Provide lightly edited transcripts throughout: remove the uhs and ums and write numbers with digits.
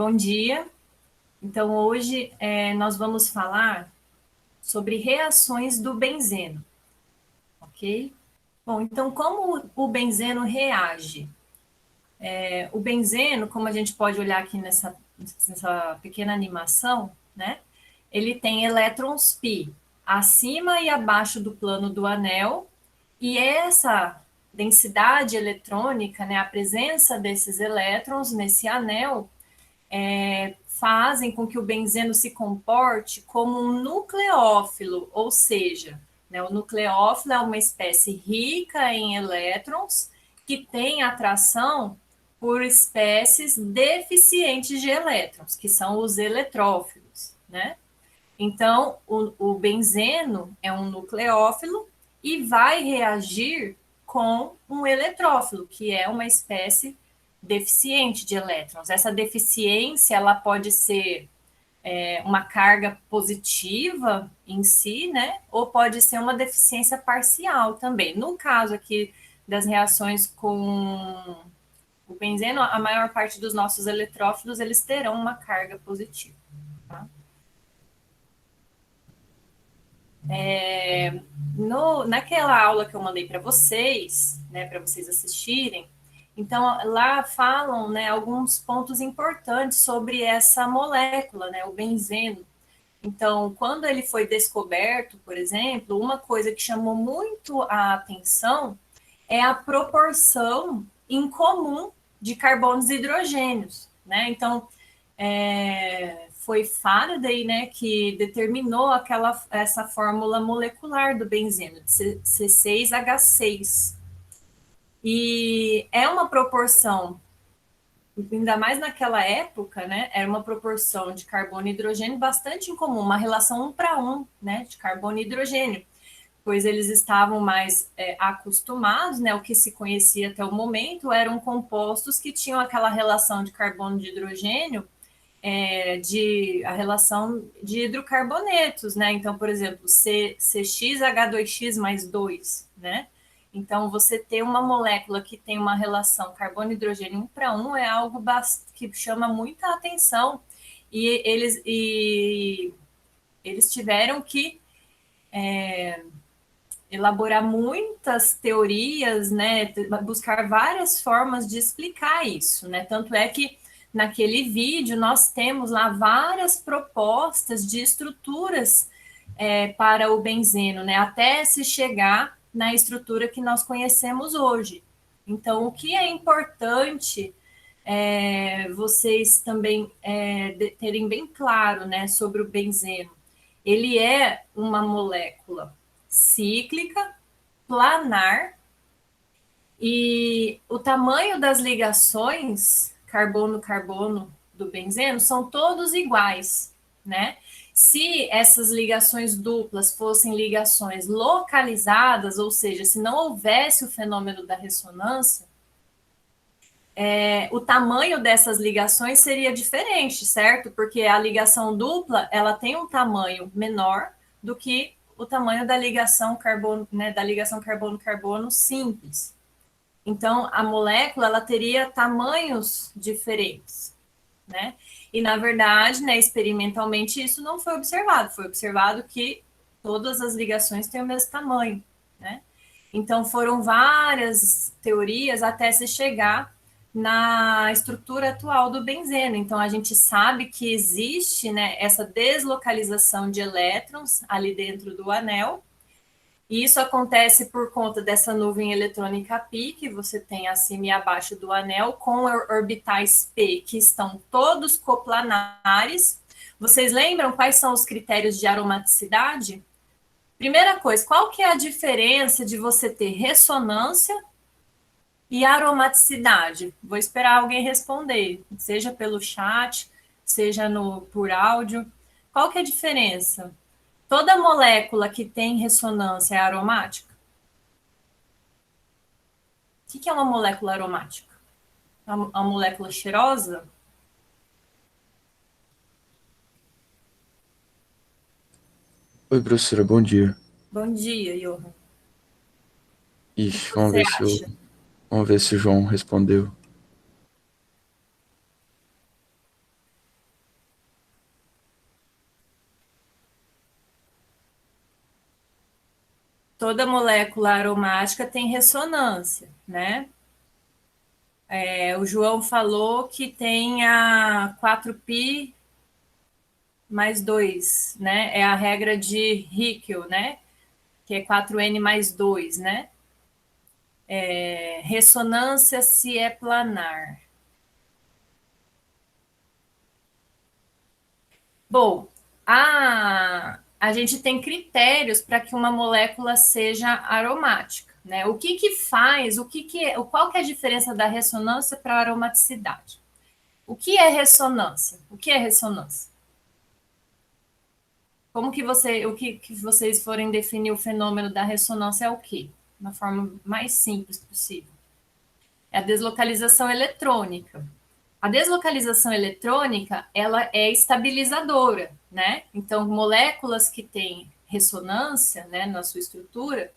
Bom dia. Então, hoje nós vamos falar sobre reações do benzeno, ok? Bom, então, como o benzeno reage? O benzeno, como a gente pode olhar aqui nessa pequena animação, né? Ele tem elétrons π acima e abaixo do plano do anel, e essa densidade eletrônica, né, a presença desses elétrons nesse anel, fazem com que o benzeno se comporte como um nucleófilo, ou seja, né, o nucleófilo é uma espécie rica em elétrons que tem atração por espécies deficientes de elétrons, que são os eletrófilos, né? Então, o benzeno é um nucleófilo e vai reagir com um eletrófilo, que é uma espécie deficiente de elétrons. Essa deficiência ela pode ser uma carga positiva em si, né? Ou pode ser uma deficiência parcial também. No caso aqui das reações com o benzeno, a maior parte dos nossos eletrófilos eles terão uma carga positiva. Tá? Naquela aula que eu mandei para vocês, né, para vocês assistirem, então lá falam, né, alguns pontos importantes sobre essa molécula, né, o benzeno. Então, quando ele foi descoberto, por exemplo, uma coisa que chamou muito a atenção é a proporção incomum de carbonos e hidrogênios, né? Então, foi Faraday, né, que determinou essa fórmula molecular do benzeno, de C6H6. E é uma proporção, ainda mais naquela época, né, era uma proporção de carbono e hidrogênio bastante incomum, uma relação 1 para 1, né, de carbono e hidrogênio, pois eles estavam mais acostumados, né, o que se conhecia até o momento eram compostos que tinham aquela relação de carbono e de hidrogênio, a relação de hidrocarbonetos, né? Então, por exemplo, CXH2X mais 2, né? Então, você ter uma molécula que tem uma relação carbono-hidrogênio 1 para 1 é algo que chama muita atenção. E eles tiveram que elaborar muitas teorias, né? Buscar várias formas de explicar isso, né? Tanto é que naquele vídeo nós temos lá várias propostas de estruturas para o benzeno, né? Até se chegar na estrutura que nós conhecemos hoje. Então, o que é importante vocês também terem bem claro, né, sobre o benzeno. Ele é uma molécula cíclica, planar, e o tamanho das ligações carbono-carbono do benzeno são todos iguais, né? Se essas ligações duplas fossem ligações localizadas, ou seja, se não houvesse o fenômeno da ressonância, o tamanho dessas ligações seria diferente, certo? Porque a ligação dupla ela tem um tamanho menor do que o tamanho da ligação carbono, né, da ligação carbono-carbono simples. Então, a molécula ela teria tamanhos diferentes, né? E na verdade, né, experimentalmente isso não foi observado. Foi observado que todas as ligações têm o mesmo tamanho, né? Então, foram várias teorias até se chegar na estrutura atual do benzeno. Então, a gente sabe que existe, né, essa deslocalização de elétrons ali dentro do anel, e isso acontece por conta dessa nuvem eletrônica π, que você tem acima e abaixo do anel, com orbitais p, que estão todos coplanares. Vocês lembram quais são os critérios de aromaticidade? Primeira coisa, qual que é a diferença de você ter ressonância e aromaticidade? Vou esperar alguém responder, seja pelo chat, seja por áudio. Qual que é a diferença? Toda molécula que tem ressonância é aromática? O que é uma molécula aromática? Uma molécula cheirosa? Oi, professora, bom dia. Bom dia, Johan. O que Ixi, você acha? vamos ver se o João respondeu. toda molécula aromática tem ressonância, né? O João falou que tem a 4π mais 2, né? É a regra de Hickel, né? Que é 4n mais 2, né? Ressonância se é planar. Bom, a gente tem critérios para que uma molécula seja aromática, né? O que que faz, qual que é a diferença da ressonância para a aromaticidade? O que é ressonância? O que é ressonância? O que vocês forem definir o fenômeno da ressonância é o quê? Da forma mais simples possível. É a deslocalização eletrônica. A deslocalização eletrônica, ela é estabilizadora, né? Então, moléculas que têm ressonância, né, na sua estrutura,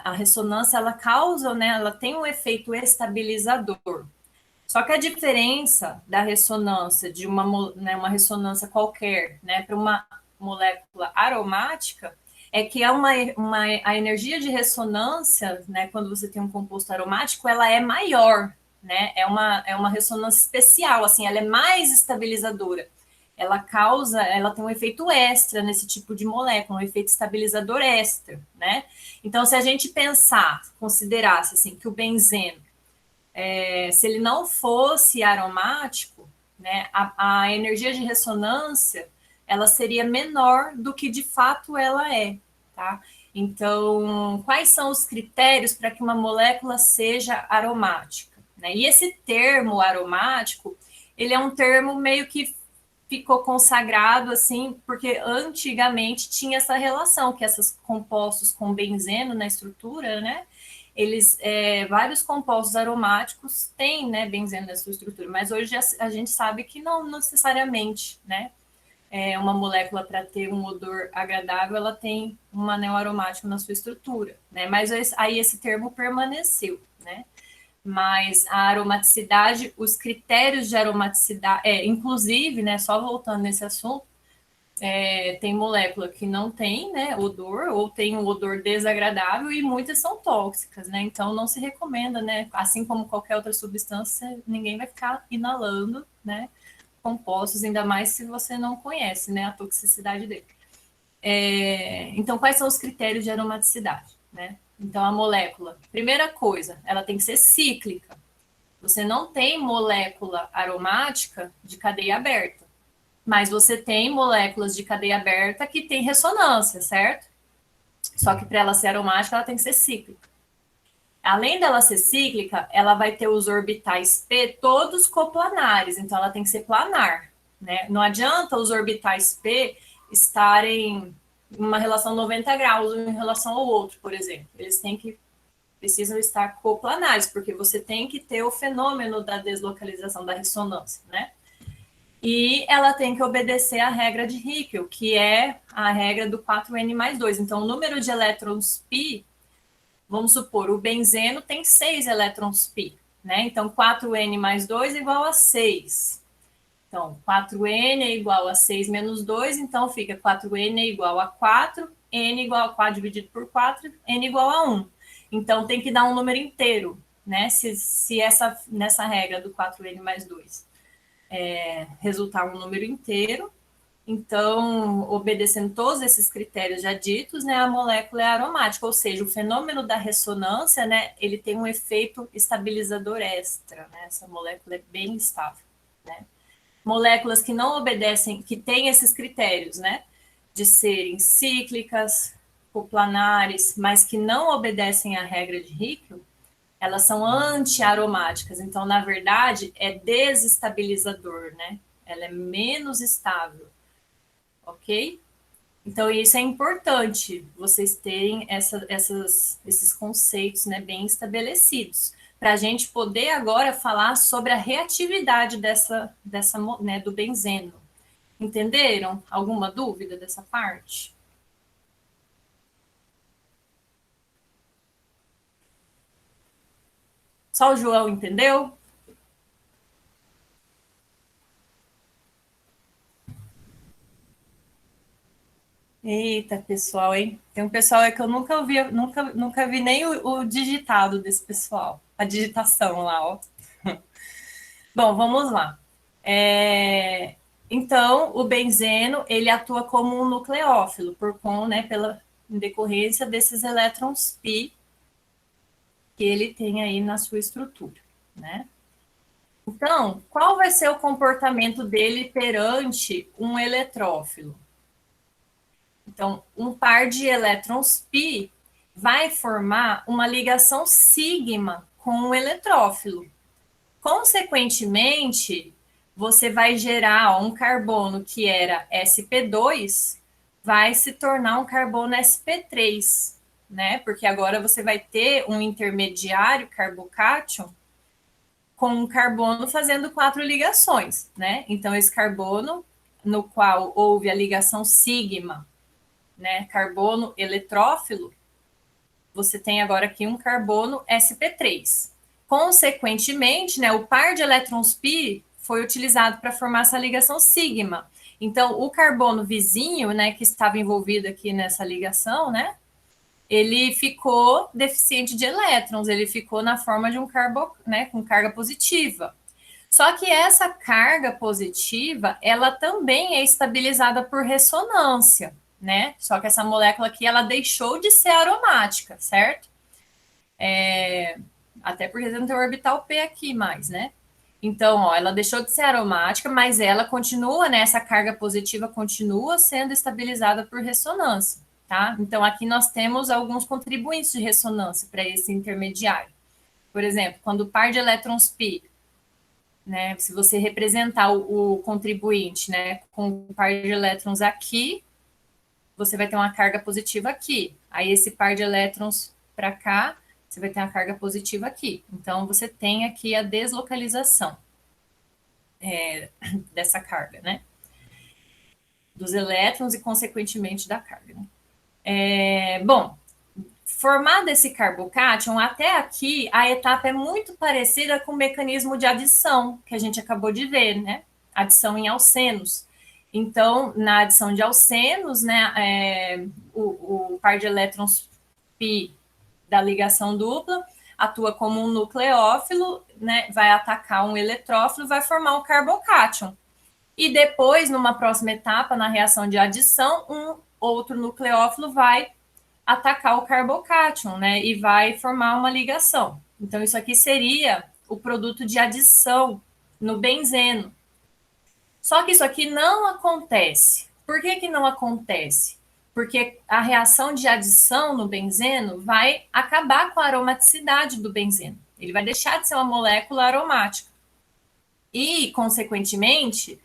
a ressonância, ela causa, né, ela tem um efeito estabilizador. Só que a diferença da ressonância de uma ressonância qualquer, né, para uma molécula aromática, é que a energia de ressonância, né, quando você tem um composto aromático, ela é maior, né? É uma ressonância especial, assim, ela é mais estabilizadora. Ela tem um efeito extra nesse tipo de molécula, um efeito estabilizador extra, né? Então, se a gente considerasse assim, que o benzeno, se ele não fosse aromático, né, a energia de ressonância ela seria menor do que de fato ela é, tá? Então, quais são os critérios para que uma molécula seja aromática? Né? E esse termo aromático, ele é um termo meio que ficou consagrado assim, porque antigamente tinha essa relação que esses compostos com benzeno na estrutura, né? Vários compostos aromáticos têm, né, benzeno na sua estrutura, mas hoje a gente sabe que não necessariamente, né? Uma molécula para ter um odor agradável, ela tem um anel aromático na sua estrutura, né? Mas aí esse termo permaneceu, né? Mas a aromaticidade, os critérios de aromaticidade, inclusive, né, só voltando nesse assunto, tem molécula que não tem, né, odor, ou tem um odor desagradável, e muitas são tóxicas, né? Então não se recomenda, né? Assim como qualquer outra substância, ninguém vai ficar inalando, né, compostos, ainda mais se você não conhece, né, a toxicidade dele. Então, quais são os critérios de aromaticidade, né? Então, a molécula, primeira coisa, ela tem que ser cíclica. Você não tem molécula aromática de cadeia aberta, mas você tem moléculas de cadeia aberta que têm ressonância, certo? Só que para ela ser aromática, ela tem que ser cíclica. Além dela ser cíclica, ela vai ter os orbitais P todos coplanares, então ela tem que ser planar, né? Não adianta os orbitais P estarem em uma relação 90 graus em relação ao outro, por exemplo. Eles precisam estar coplanares, porque você tem que ter o fenômeno da deslocalização da ressonância, né? E ela tem que obedecer à regra de Hickel, que é a regra do 4n mais 2. Então, o número de elétrons π, vamos supor, o benzeno tem 6 elétrons π, né? Então, 4n mais 2 é igual a 6. Então, 4n é igual a 6 menos 2, então fica 4n é igual a 4, n igual a 4 dividido por 4, n igual a 1. Então, tem que dar um número inteiro, né? Se nessa regra do 4n mais 2 resultar um número inteiro, então, obedecendo todos esses critérios já ditos, né, a molécula é aromática, ou seja, o fenômeno da ressonância, né, ele tem um efeito estabilizador extra, né, essa molécula é bem estável, né. Moléculas que não obedecem, que têm esses critérios, né, de serem cíclicas, coplanares, mas que não obedecem à regra de Hickel, elas são anti-aromáticas, então, na verdade, é desestabilizador, né? Ela é menos estável, ok? Então, isso é importante, vocês terem esses conceitos, né, bem estabelecidos, para a gente poder agora falar sobre a reatividade né, do benzeno. Entenderam? Alguma dúvida dessa parte? Só o João entendeu? Eita, pessoal, hein? Tem um pessoal aí que eu nunca ouvi, nunca vi nem o digitado desse pessoal. A digitação lá, ó. Bom, vamos lá. Então, o benzeno, ele atua como um nucleófilo, pela decorrência desses elétrons pi que ele tem aí na sua estrutura, né? Então, qual vai ser o comportamento dele perante um eletrófilo? Então, um par de elétrons pi vai formar uma ligação sigma com o eletrófilo. Consequentemente, você vai gerar um carbono que era sp2, vai se tornar um carbono sp3, né? Porque agora você vai ter um intermediário carbocátion com um carbono fazendo 4 ligações, né? Então, esse carbono, no qual houve a ligação sigma, né, carbono eletrófilo, você tem agora aqui um carbono sp3. Consequentemente, né, o par de elétrons pi foi utilizado para formar essa ligação sigma. Então, o carbono vizinho, né, que estava envolvido aqui nessa ligação, né, ele ficou deficiente de elétrons, ele ficou na forma de um carbo, né, com carga positiva. Só que essa carga positiva, ela também é estabilizada por ressonância, né? Só que essa molécula aqui, ela deixou de ser aromática, certo? Até porque não tem o orbital P aqui mais, né? Então, ó, ela deixou de ser aromática, mas ela continua, né? Essa carga positiva continua sendo estabilizada por ressonância, tá? Então, aqui nós temos alguns contribuintes de ressonância para esse intermediário. Por exemplo, quando o par de elétrons pi, né? Se você representar o contribuinte, né, com um par de elétrons aqui, você vai ter uma carga positiva aqui. Aí esse par de elétrons para cá, você vai ter uma carga positiva aqui. Então você tem aqui a deslocalização dessa carga, né? Dos elétrons e consequentemente da carga. Né? Bom, formado esse carbocátion, até aqui a etapa é muito parecida com o mecanismo de adição que a gente acabou de ver, né? Adição em alcenos. Então, na adição de alcenos, né, o par de elétrons pi da ligação dupla atua como um nucleófilo, né, vai atacar um eletrófilo, vai formar um carbocátion. E depois, numa próxima etapa, na reação de adição, um outro nucleófilo vai atacar o carbocátion, né, e vai formar uma ligação. Então, isso aqui seria o produto de adição no benzeno. Só que isso aqui não acontece. Por que que não acontece? Porque a reação de adição no benzeno vai acabar com a aromaticidade do benzeno. Ele vai deixar de ser uma molécula aromática. E, consequentemente,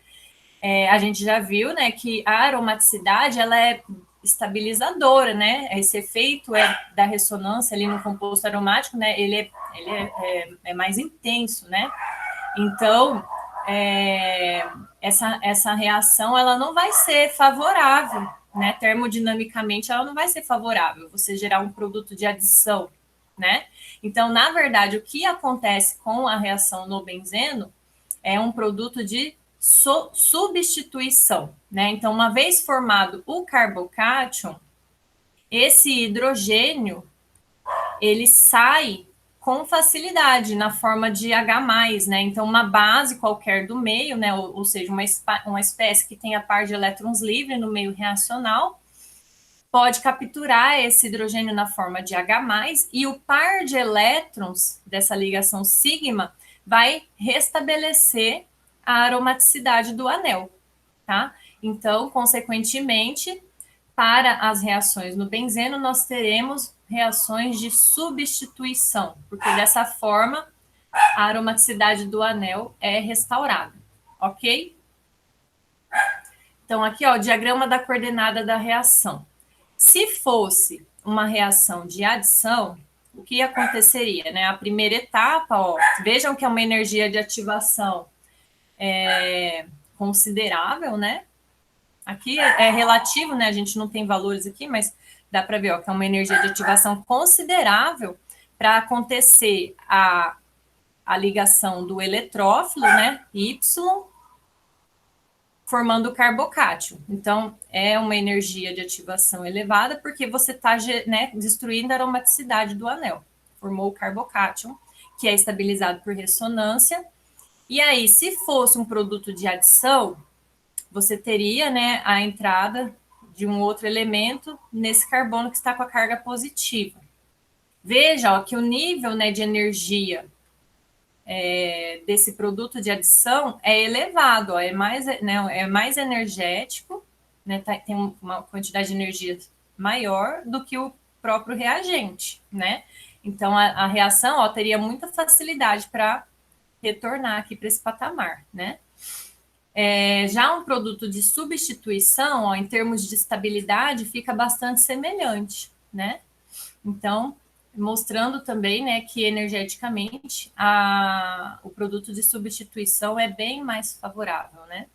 a gente já viu, né, que a aromaticidade ela é estabilizadora, né? Esse efeito da ressonância ali no composto aromático, né? Ele é mais intenso, né? Então, essa reação ela não vai ser favorável, né? Termodinamicamente, ela não vai ser favorável. Você gerar um produto de adição, né? Então, na verdade, o que acontece com a reação no benzeno é um produto de substituição, né? Então, uma vez formado o carbocátion, esse hidrogênio ele sai com facilidade na forma de H+, né? Então, uma base qualquer do meio, né? Ou seja, uma espécie que tenha par de elétrons livre no meio reacional, pode capturar esse hidrogênio na forma de H+, e o par de elétrons dessa ligação sigma vai restabelecer a aromaticidade do anel, tá? Então, consequentemente, para as reações no benzeno, nós teremos reações de substituição, porque dessa forma a aromaticidade do anel é restaurada, ok? Então, aqui, ó, o diagrama da coordenada da reação. Se fosse uma reação de adição, o que aconteceria, né? A primeira etapa, ó, vejam que é uma energia de ativação considerável, né? Aqui é relativo, né? A gente não tem valores aqui, mas dá para ver ó, que é uma energia de ativação considerável para acontecer a ligação do eletrófilo, né? Y, formando o carbocátio. Então, é uma energia de ativação elevada, porque você está, né, destruindo a aromaticidade do anel. Formou o carbocátio, que é estabilizado por ressonância. E aí, se fosse um produto de adição, você teria, né, a entrada de um outro elemento nesse carbono que está com a carga positiva. Veja, ó, que o nível, né, de energia desse produto de adição é elevado, ó, é mais energético, né, tem uma quantidade de energia maior do que o próprio reagente, né? Então, a reação, ó, teria muita facilidade para retornar aqui para esse patamar, né? Já um produto de substituição, ó, em termos de estabilidade, fica bastante semelhante, né? Então, mostrando também, né, que energeticamente o produto de substituição é bem mais favorável, né?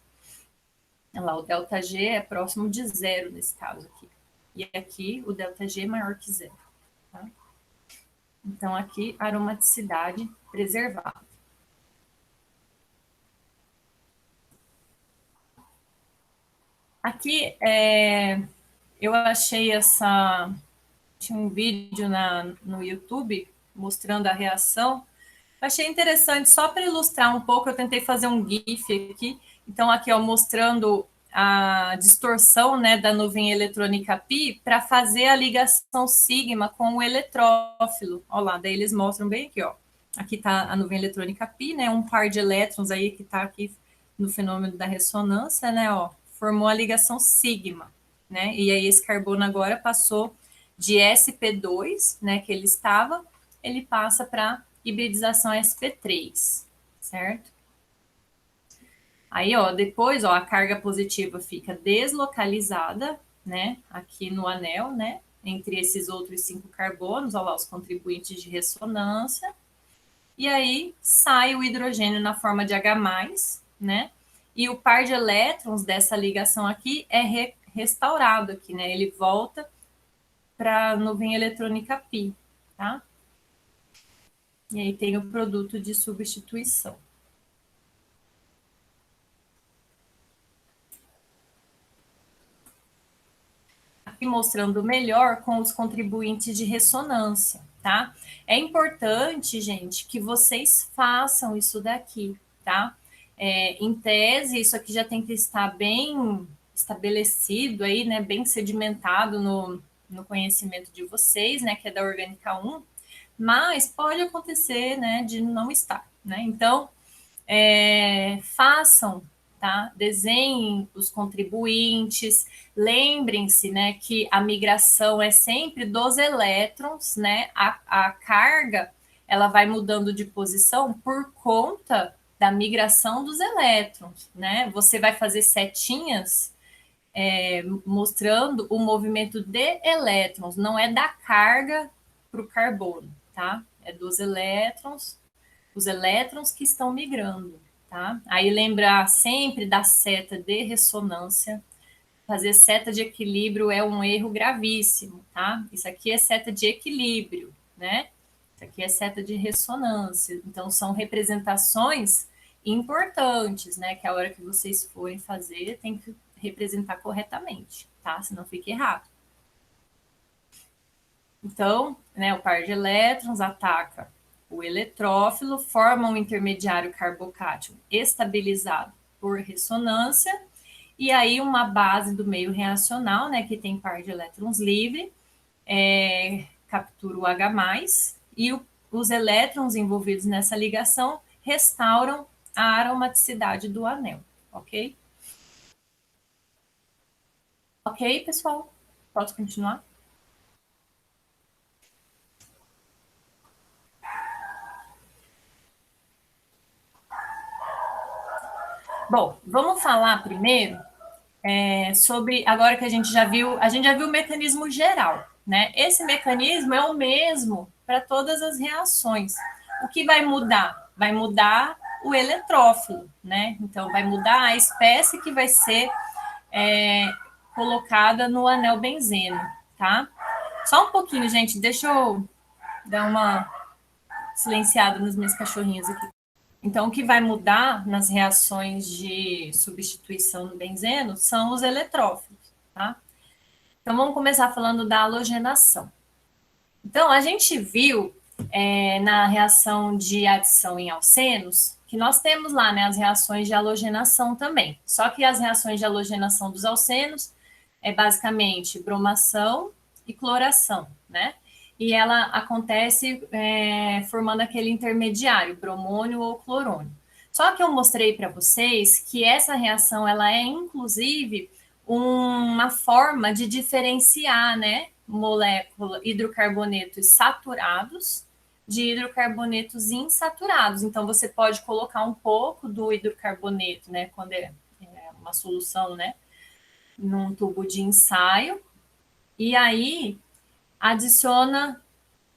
Olha lá, o ΔG é próximo de zero nesse caso aqui. E aqui o ΔG é maior que zero. Tá? Então, aqui, aromaticidade preservada. Aqui, eu achei tinha um vídeo no YouTube mostrando a reação. Achei interessante, só para ilustrar um pouco, eu tentei fazer um GIF aqui. Então, aqui, ó, mostrando a distorção, né, da nuvem eletrônica π para fazer a ligação sigma com o eletrófilo. Olha lá, daí eles mostram bem aqui, ó. Aqui está a nuvem eletrônica π, né, um par de elétrons aí que está aqui no fenômeno da ressonância, né, ó, formou a ligação sigma, né, e aí esse carbono agora passou de sp2, né, que ele passa para hibridização sp3, certo? Aí, ó, depois, ó, a carga positiva fica deslocalizada, né, aqui no anel, né, entre esses outros 5 carbonos, ó lá, os contribuintes de ressonância, e aí sai o hidrogênio na forma de H+, né, e o par de elétrons dessa ligação aqui é restaurado aqui, né, ele volta para a nuvem eletrônica π, tá? E aí tem o produto de substituição. Aqui mostrando melhor com os contribuintes de ressonância, tá? É importante, gente, que vocês façam isso daqui, tá? Em tese, isso aqui já tem que estar bem estabelecido aí, né? Bem sedimentado no conhecimento de vocês, né? Que é da Orgânica 1, mas pode acontecer, né? De não estar, né? Então, façam, tá? Desenhem os contribuintes, lembrem-se, né, que a migração é sempre dos elétrons, né? A carga ela vai mudando de posição por conta da migração dos elétrons, né? Você vai fazer setinhas mostrando o movimento de elétrons, não é da carga para o carbono, tá? É dos elétrons, os elétrons que estão migrando, tá? Aí lembrar sempre da seta de ressonância. Fazer seta de equilíbrio é um erro gravíssimo, tá? Isso aqui é seta de equilíbrio, né? Isso aqui é seta de ressonância. Então, são representações importantes, né? Que a hora que vocês forem fazer, tem que representar corretamente, tá? Senão fica errado. Então, né, o par de elétrons ataca o eletrófilo, forma um intermediário carbocátio estabilizado por ressonância, e aí uma base do meio reacional, né, que tem par de elétrons livre, captura o H+, e os elétrons envolvidos nessa ligação restauram a aromaticidade do anel, ok? Ok, pessoal? Posso continuar? Bom, vamos falar primeiro sobre, agora que a gente já viu o mecanismo geral, né? Esse mecanismo é o mesmo para todas as reações. O que vai mudar? Vai mudar o eletrófilo, né? Então, vai mudar a espécie que vai ser colocada no anel benzeno, tá? Só um pouquinho, gente, deixa eu dar uma silenciada nos meus cachorrinhos aqui. Então, o que vai mudar nas reações de substituição do benzeno são os eletrófilos, tá? Então, vamos começar falando da halogenação. Então, a gente viu na reação de adição em alcenos que nós temos lá, né, as reações de halogenação também. Só que as reações de halogenação dos alcenos é basicamente bromação e cloração, né? E ela acontece formando aquele intermediário, bromônio ou clorônio. Só que eu mostrei para vocês que essa reação ela é inclusive uma forma de diferenciar, né, molécula hidrocarbonetos saturados de hidrocarbonetos insaturados. Então você pode colocar um pouco do hidrocarboneto, né, quando é uma solução, né, num tubo de ensaio, e aí adiciona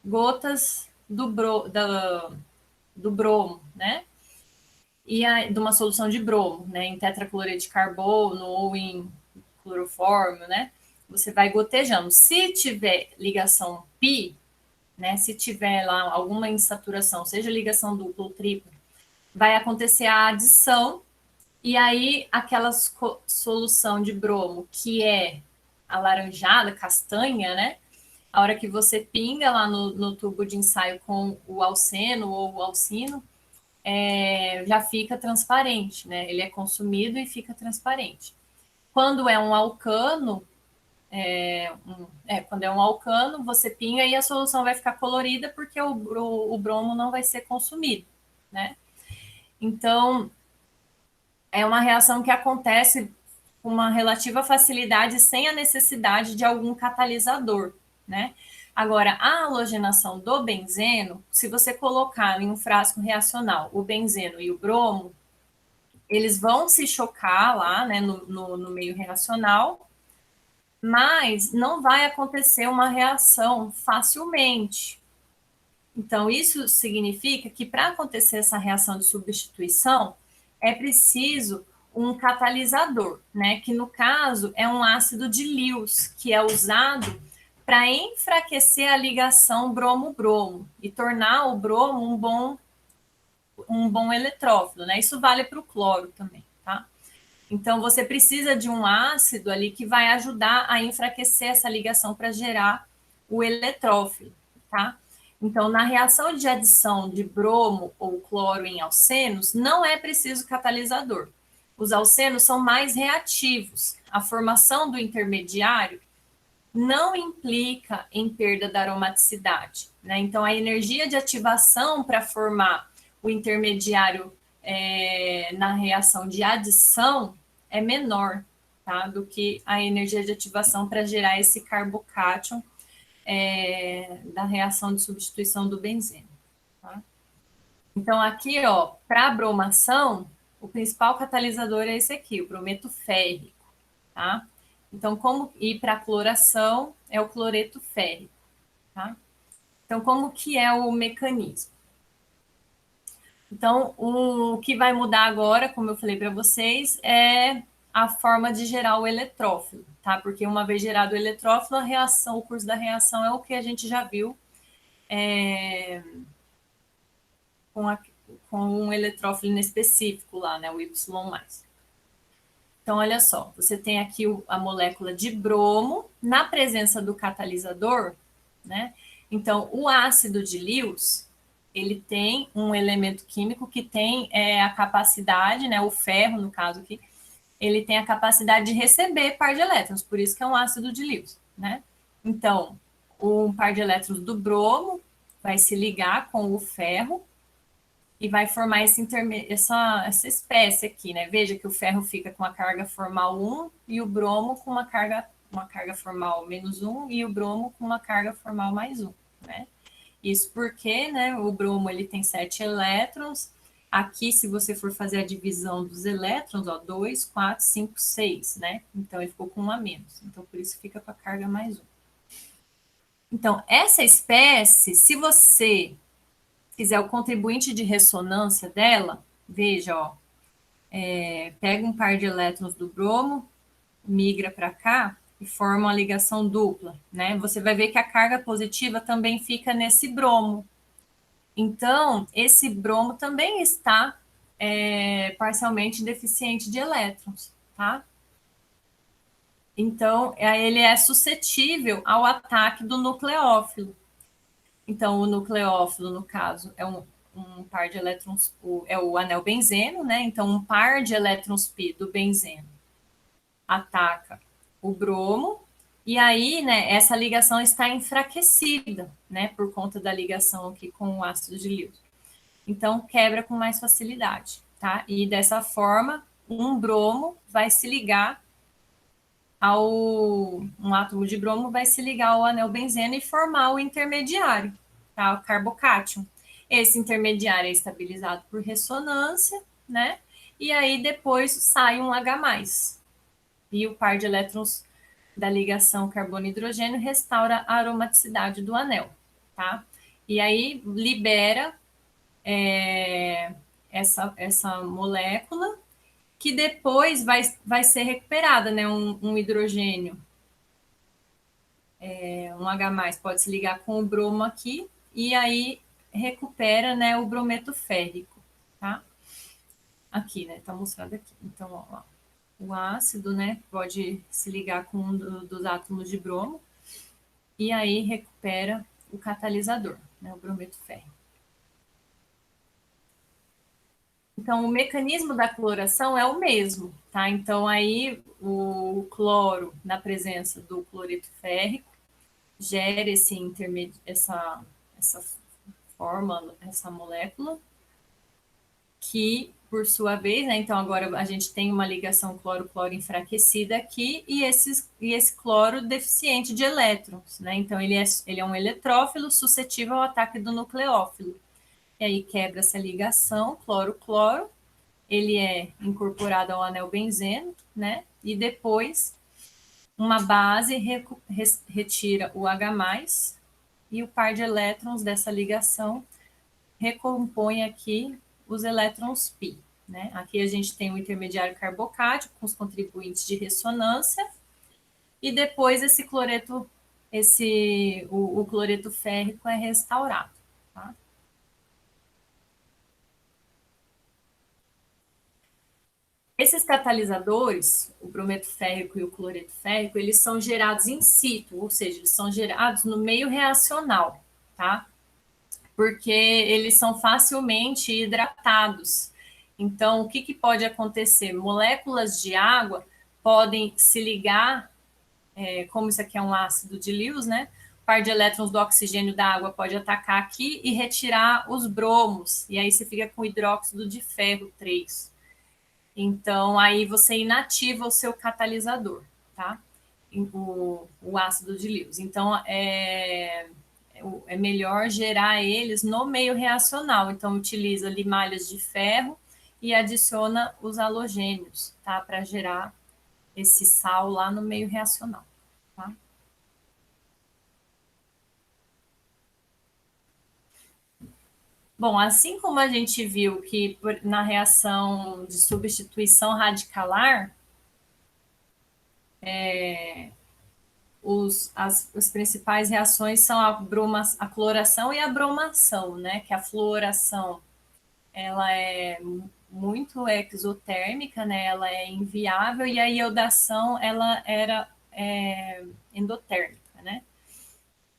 gotas do bromo, né? E de uma solução de bromo, né? Em tetracloreto de carbono ou em clorofórmio, né? Você vai gotejando. Se tiver ligação pi, né? Se tiver lá alguma insaturação, seja ligação dupla ou tripla, vai acontecer a adição e aí aquela solução de bromo que é alaranjada, castanha, né? A hora que você pinga lá no tubo de ensaio com o alceno ou o alcino, já fica transparente, né? Ele é consumido e fica transparente. Quando é um alcano, quando é um alcano, você pinga e a solução vai ficar colorida porque o bromo não vai ser consumido, né? Então, é uma reação que acontece com uma relativa facilidade sem a necessidade de algum catalisador, né? Agora, a halogenação do benzeno, se você colocar em um frasco reacional o benzeno e o bromo, eles vão se chocar lá, né, no meio reacional, mas não vai acontecer uma reação facilmente. Então, isso significa que para acontecer essa reação de substituição, é preciso um catalisador, né? Que no caso é um ácido de Lewis, que é usado para enfraquecer a ligação bromo-bromo e tornar o bromo um bom eletrófilo, né? Isso vale para o cloro também, tá? Então, você precisa de um ácido ali que vai ajudar a enfraquecer essa ligação para gerar o eletrófilo, tá? Então, na reação de adição de bromo ou cloro em alcenos, não é preciso catalisador. Os alcenos são mais reativos. A formação do intermediário não implica em perda da aromaticidade, né? Então, a energia de ativação para formar o intermediário na reação de adição é menor, tá? Do que a energia de ativação para gerar esse carbocátion da reação de substituição do benzeno. Tá? Então, aqui, ó, para a bromação, o principal catalisador é esse aqui, o brometo férrico, tá? Então, e para a cloração é o cloreto férrico, tá? Então, como que é o mecanismo? Então, o que vai mudar agora, como eu falei para vocês, é a forma de gerar o eletrófilo, tá? Porque uma vez gerado o eletrófilo, a reação, o curso da reação é o que a gente já viu com um eletrófilo específico lá, né? O Y+. Então, olha só, você tem aqui a molécula de bromo na presença do catalisador, né? Então, o ácido de Lewis, ele tem um elemento químico que tem a capacidade, né? O ferro, no caso aqui, ele tem a capacidade de receber par de elétrons, por isso que é um ácido de Lewis, né? Então, um par de elétrons do bromo vai se ligar com o ferro e vai formar essa espécie aqui, né? Veja que o ferro fica com a carga formal 1 e o bromo com uma carga formal -1 e o bromo com uma carga formal +1, né? Isso porque, né, o bromo ele tem 7 elétrons. Aqui, se você for fazer a divisão dos elétrons, ó, 2, 4, 5, 6, né? Então, ele ficou com 1 a menos. Então, por isso fica com a carga +1. Então, essa espécie, se você fizer o contribuinte de ressonância dela, veja, ó, pega um par de elétrons do bromo, migra para cá e forma uma ligação dupla, né? Você vai ver que a carga positiva também fica nesse bromo. Então, esse bromo também está parcialmente deficiente de elétrons, tá? Então, ele é suscetível ao ataque do nucleófilo. Então, o nucleófilo, no caso, é um par de elétrons, é o anel benzeno, né? Então, um par de elétrons π do benzeno ataca o bromo, e aí, né, essa ligação está enfraquecida, né, por conta da ligação aqui com o ácido de Lewis. Então, quebra com mais facilidade, tá? E dessa forma, um bromo vai se ligar um átomo de bromo vai se ligar ao anel benzeno e formar o intermediário, tá? O carbocátion. Esse intermediário é estabilizado por ressonância, né? E aí depois sai um H+. E o par de elétrons da ligação carbono-hidrogênio restaura a aromaticidade do anel, tá? E aí libera essa molécula que depois vai ser recuperada, né? Um hidrogênio, um H+, pode se ligar com o bromo aqui, e aí recupera, né, o brometo férrico, tá? Aqui, né, tá mostrado aqui. Então, ó, o ácido, né, pode se ligar com um dos átomos de bromo, e aí recupera o catalisador, né, o brometo férrico. Então, o mecanismo da cloração é o mesmo, tá? Então, aí o cloro, na presença do cloreto férrico, gera essa forma, essa molécula, que, por sua vez, né, então agora a gente tem uma ligação cloro-cloro enfraquecida aqui, e esse cloro deficiente de elétrons, né? Então, ele é um eletrófilo suscetível ao ataque do nucleófilo. E aí quebra essa ligação, cloro-cloro, ele é incorporado ao anel benzeno, né? E depois uma base retira o H+, e o par de elétrons dessa ligação recompõe aqui os elétrons π, né? Aqui a gente tem o intermediário carbocático com os contribuintes de ressonância, e depois esse cloreto, o cloreto férrico é restaurado, tá? Esses catalisadores, o brometo férrico e o cloreto férrico, eles são gerados in situ, ou seja, eles são gerados no meio reacional, tá? Porque eles são facilmente hidratados. Então, o que pode acontecer? Moléculas de água podem se ligar, como isso aqui é um ácido de Lewis, né? O par de elétrons do oxigênio da água pode atacar aqui e retirar os bromos, e aí você fica com hidróxido de ferro 3. Então, aí você inativa o seu catalisador, tá? O ácido de Lewis. Então, é melhor gerar eles no meio reacional. Então, utiliza limalhas de ferro e adiciona os halogênios, tá? Para gerar esse sal lá no meio reacional, tá? Bom, assim como a gente viu que na reação de substituição radicalar, as principais reações são a cloração e a bromação, né? Que a fluoração ela é muito exotérmica, né? Ela é inviável, e a iodação ela era endotérmica, né?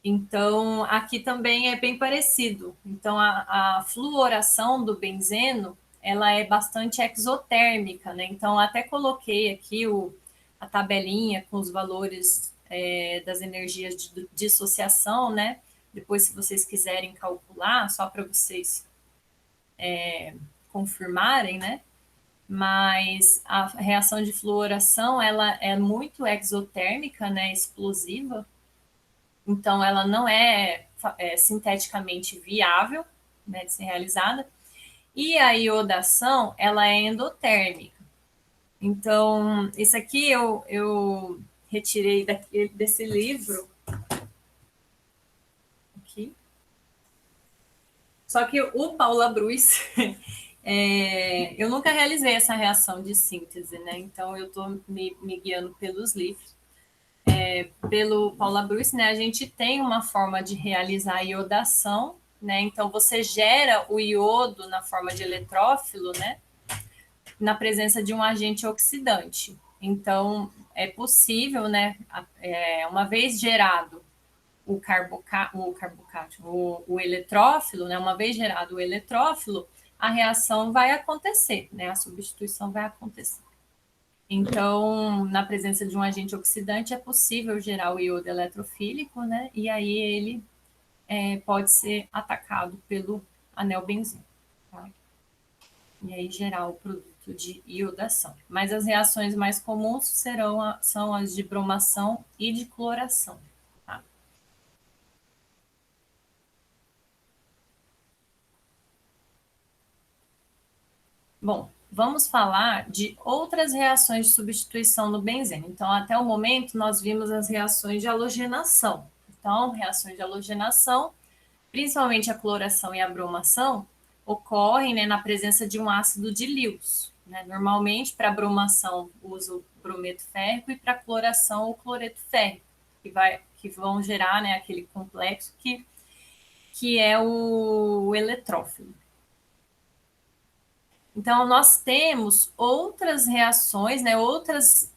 Então, aqui também é bem parecido. Então, a fluoração do benzeno, ela é bastante exotérmica, né? Então, até coloquei aqui a tabelinha com os valores das energias de dissociação, né? Depois, se vocês quiserem calcular, só para vocês confirmarem, né? Mas a reação de fluoração, ela é muito exotérmica, né? Explosiva. Então, ela não é sinteticamente viável, né, de ser realizada. E a iodação, ela é endotérmica. Então, isso aqui eu retirei desse livro. Aqui. Só que o Paula Bruce, eu nunca realizei essa reação de síntese, né? Então, eu estou me guiando pelos livros. Pelo Paula Bruce, né, a gente tem uma forma de realizar a iodação, né? Então, você gera o iodo na forma de eletrófilo, né? Na presença de um agente oxidante. Então, é possível, né? Uma vez gerado o eletrófilo, né? Uma vez gerado o eletrófilo, a reação vai acontecer, né? A substituição vai acontecer. Então, na presença de um agente oxidante, é possível gerar o iodo eletrofílico, né? E aí ele pode ser atacado pelo anel benzeno, tá? E aí gerar o produto de iodação. Mas as reações mais comuns são as de bromação e de cloração, tá? Bom, vamos falar de outras reações de substituição no benzeno. Então, até o momento, nós vimos as reações de halogenação. Então, reações de halogenação, principalmente a cloração e a bromação, ocorrem, né, na presença de um ácido de Lewis, né? Normalmente, para bromação, usa o brometo férrico e para cloração, o cloreto férrico, que vão gerar, né, aquele complexo que é o eletrófilo. Então, nós temos outras reações, né, outros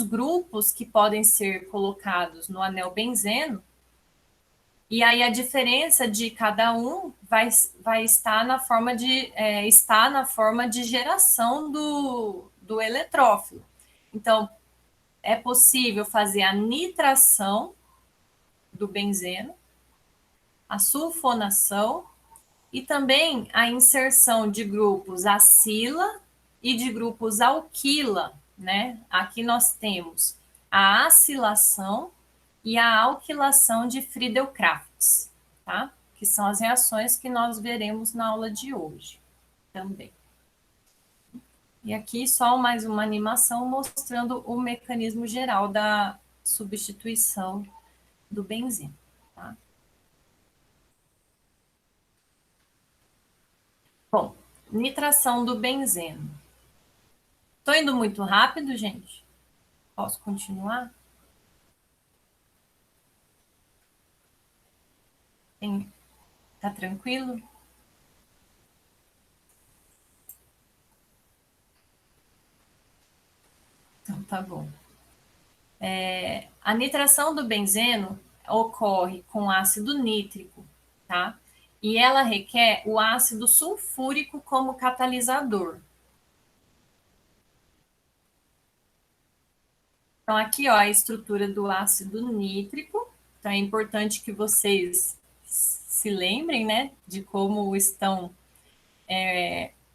grupos que podem ser colocados no anel benzeno, e aí a diferença de cada um vai estar na forma de geração do eletrófilo. Então, é possível fazer a nitração do benzeno, a sulfonação e também a inserção de grupos acila e de grupos alquila, né? Aqui nós temos a acilação e a alquilação de Friedel-Crafts, tá? Que são as reações que nós veremos na aula de hoje também. E aqui só mais uma animação mostrando o mecanismo geral da substituição do benzeno, tá? Bom, nitração do benzeno. Estou indo muito rápido, gente? Posso continuar? Tá tranquilo? Então, tá bom. A nitração do benzeno ocorre com ácido nítrico, tá? E ela requer o ácido sulfúrico como catalisador. Então, aqui, ó, a estrutura do ácido nítrico. Então, é importante que vocês se lembrem, né, de como estão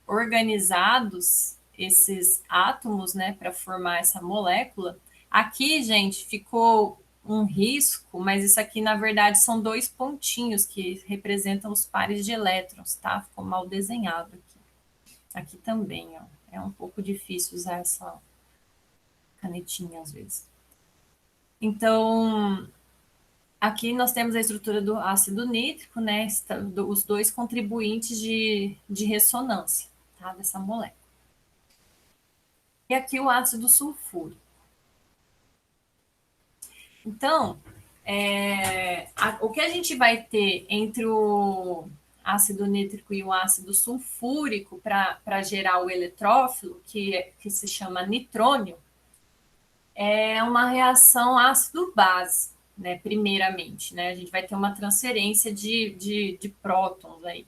organizados esses átomos, né, para formar essa molécula. Aqui, gente, ficou um risco, mas isso aqui, na verdade, são dois pontinhos que representam os pares de elétrons, tá? Ficou mal desenhado aqui. Aqui também, ó. É um pouco difícil usar essa canetinha às vezes. Então, aqui nós temos a estrutura do ácido nítrico, né? Os dois contribuintes de ressonância, tá? Dessa molécula. E aqui o ácido sulfúrico. Então, o que a gente vai ter entre o ácido nítrico e o ácido sulfúrico para gerar o eletrófilo, que se chama nitrônio, é uma reação ácido-base, né, primeiramente. Né? A gente vai ter uma transferência de prótons aí.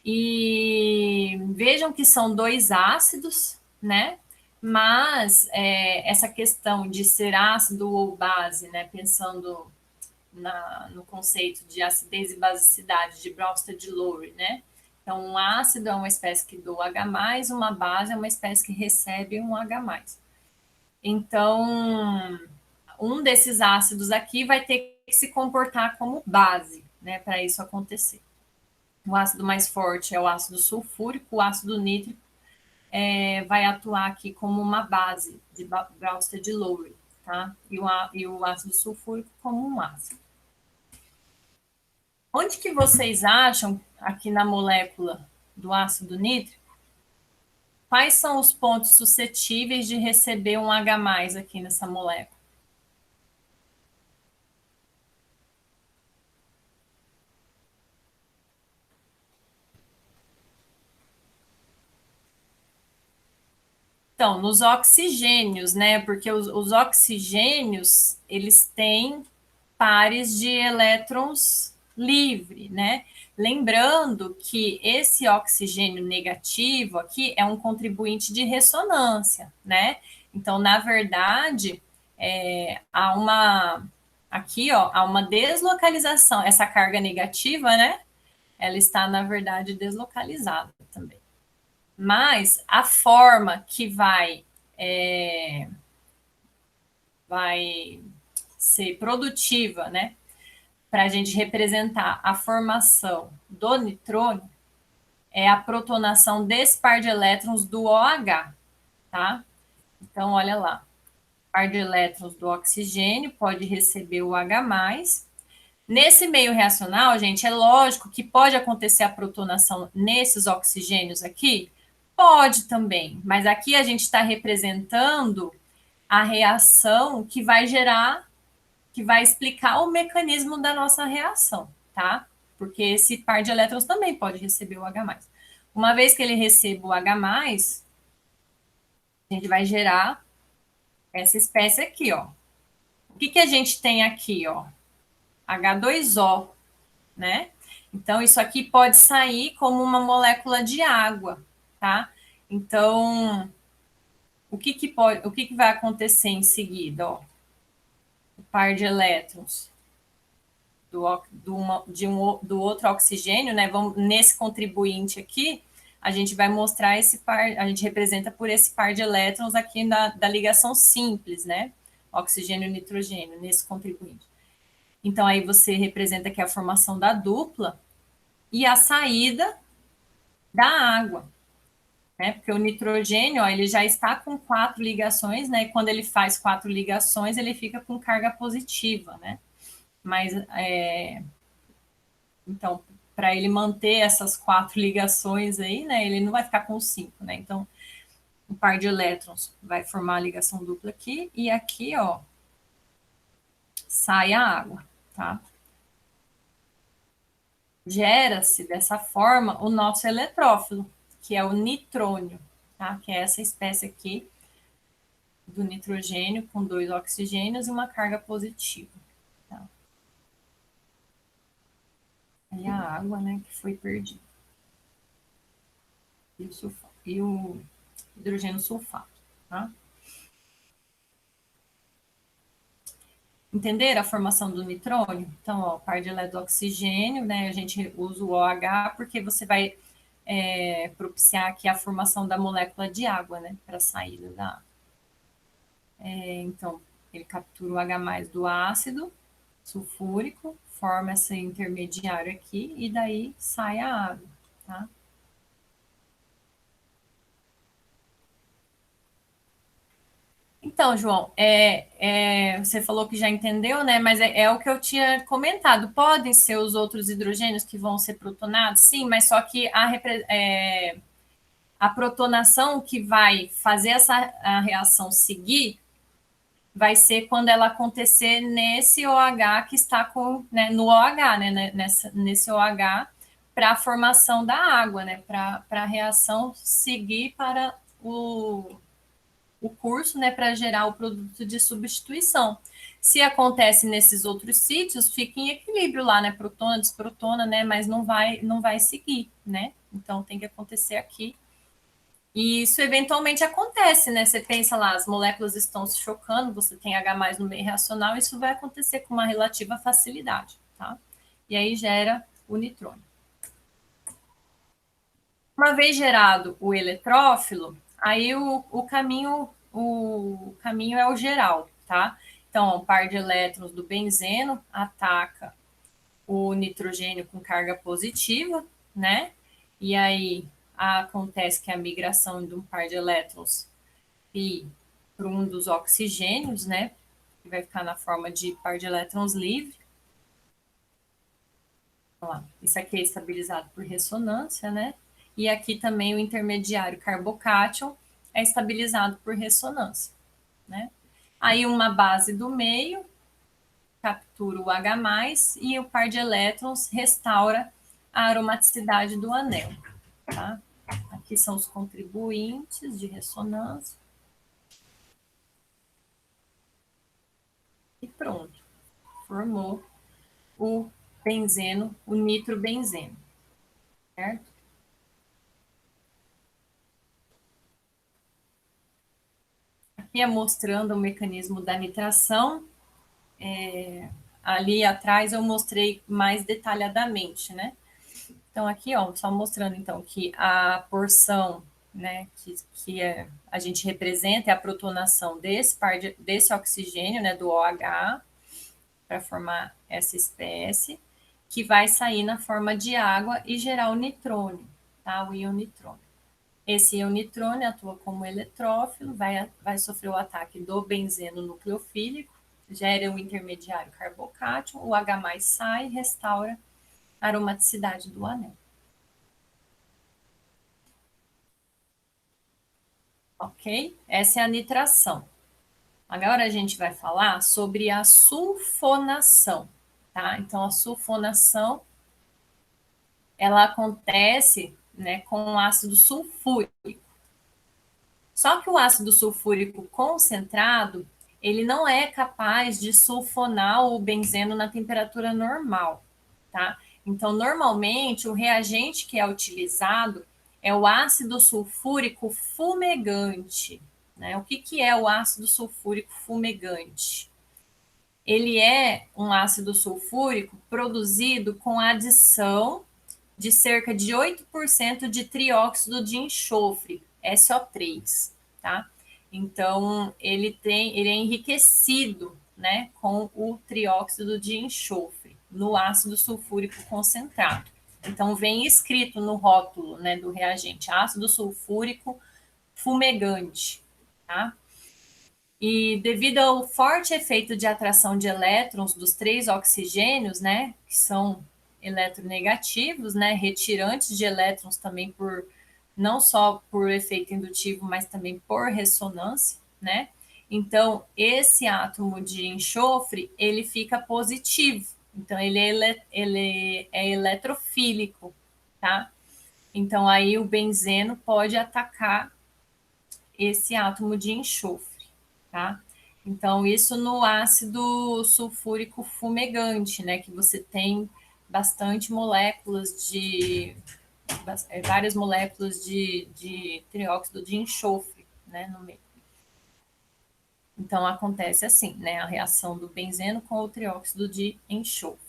E vejam que são dois ácidos, né? Mas essa questão de ser ácido ou base, né? Pensando no conceito de acidez e basicidade de Bronsted-Lowry, né? Então, um ácido é uma espécie que doa H+, uma base é uma espécie que recebe um H+. Então, um desses ácidos aqui vai ter que se comportar como base, né? Para isso acontecer. O ácido mais forte é o ácido sulfúrico, o ácido nítrico vai atuar aqui como uma base de Bronsted-Lowry, tá? E o ácido sulfúrico como um ácido. Onde que vocês acham, aqui na molécula do ácido nítrico, quais são os pontos suscetíveis de receber um H+ aqui nessa molécula? Então, nos oxigênios, né? Porque os oxigênios, eles têm pares de elétrons livre, né? Lembrando que esse oxigênio negativo aqui é um contribuinte de ressonância, né? Então, na verdade, há uma aqui, ó, há uma deslocalização. Essa carga negativa, né? Ela está, na verdade, deslocalizada também. Mas a forma que vai ser produtiva, né? Para a gente representar a formação do nitrônio é a protonação desse par de elétrons do OH, tá? Então, olha lá. Par de elétrons do oxigênio pode receber o H+. Nesse meio reacional, gente, é lógico que pode acontecer a protonação nesses oxigênios aqui? Pode também, mas aqui a gente está representando a reação que vai gerar, que vai explicar o mecanismo da nossa reação, tá? Porque esse par de elétrons também pode receber o H+. Uma vez que ele receba o H+, a gente vai gerar essa espécie aqui, ó. O que a gente tem aqui, ó? H2O, né? Então, isso aqui pode sair como uma molécula de água, tá? Então, o que vai acontecer em seguida, ó? O par de elétrons do outro oxigênio, né? Nesse contribuinte aqui, a gente vai mostrar esse par, a gente representa por esse par de elétrons aqui da ligação simples, né? Oxigênio e nitrogênio, nesse contribuinte. Então, aí você representa aqui a formação da dupla e a saída da água, né? Porque o nitrogênio, ó, ele já está com 4 ligações, né? E quando ele faz 4 ligações, ele fica com carga positiva, né? Mas, então, para ele manter essas 4 ligações aí, né? Ele não vai ficar com 5, né? Então, um par de elétrons vai formar a ligação dupla aqui, e aqui, ó, sai a água, tá? Gera-se dessa forma o nosso eletrófilo, que é o nitrônio, tá? Que é essa espécie aqui do nitrogênio com 2 oxigênios e uma carga positiva. Tá? E a água, né, que foi perdida. E o hidrogênio sulfato, tá? Entenderam a formação do nitrônio? Então, ó, par de elétron oxigênio, né? A gente usa o OH porque você vai propiciar aqui a formação da molécula de água, né? Para a saída da água. Então, ele captura o H+ do ácido sulfúrico, forma esse intermediário aqui e daí sai a água, tá? Então, João, você falou que já entendeu, né? Mas é o que eu tinha comentado. Podem ser os outros hidrogênios que vão ser protonados, sim, mas só que a protonação que vai fazer a reação seguir vai ser quando ela acontecer nesse OH que está né, no OH, né, nesse OH, para a formação da água, né, para a reação seguir para o curso, né, para gerar o produto de substituição. Se acontece nesses outros sítios, fica em equilíbrio lá, né, protona, desprotona, né, mas não vai seguir, né, então tem que acontecer aqui. E isso eventualmente acontece, né? Você pensa lá, as moléculas estão se chocando, você tem H+ no meio reacional, isso vai acontecer com uma relativa facilidade, tá? E aí gera o nitrônio. Uma vez gerado o eletrófilo, aí o caminho é o geral, tá? Então, um par de elétrons do benzeno ataca o nitrogênio com carga positiva, né? E aí acontece que a migração de um par de elétrons para um dos oxigênios, né? Que vai ficar na forma de par de elétrons livre. Isso aqui é estabilizado por ressonância, né? E aqui também o intermediário carbocátion é estabilizado por ressonância, né? Aí uma base do meio captura o H+, e o par de elétrons restaura a aromaticidade do anel, tá? Aqui são os contribuintes de ressonância. E pronto, formou o benzeno, o nitrobenzeno, certo? Aqui é mostrando o mecanismo da nitração. Ali atrás eu mostrei mais detalhadamente, né? Então, aqui, ó, só mostrando, então, que a porção, né, a gente representa é a protonação desse oxigênio, né, do OH, para formar essa espécie, que vai sair na forma de água e gerar o nitrônio, tá? O íon nitrônio. Esse íon nitrônio atua como eletrófilo, vai sofrer o ataque do benzeno nucleofílico, gera o intermediário carbocátion, o H+ sai e restaura a aromaticidade do anel. Ok? Essa é a nitração. Agora a gente vai falar sobre a sulfonação, tá? Então, a sulfonação, ela acontece, né, com o ácido sulfúrico. Só que o ácido sulfúrico concentrado, ele não é capaz de sulfonar o benzeno na temperatura normal, tá? Então, normalmente, o reagente que é utilizado é o ácido sulfúrico fumegante, né? O que é o ácido sulfúrico fumegante? Ele é um ácido sulfúrico produzido com a adição de cerca de 8% de trióxido de enxofre, SO3, tá? Então, ele é enriquecido, né, com o trióxido de enxofre no ácido sulfúrico concentrado. Então, vem escrito no rótulo, né, do reagente, ácido sulfúrico fumegante, tá? E devido ao forte efeito de atração de elétrons dos três oxigênios, né, que são eletronegativos, né, retirantes de elétrons também por não só por efeito indutivo, mas também por ressonância, né? Então, esse átomo de enxofre, ele fica positivo. Então, ele é eletrofílico, tá? Então, aí o benzeno pode atacar esse átomo de enxofre, tá? Então, isso no ácido sulfúrico fumegante, né? Que você tem bastante moléculas várias moléculas de trióxido de enxofre, né? No meio. Então, acontece assim, né? A reação do benzeno com o trióxido de enxofre.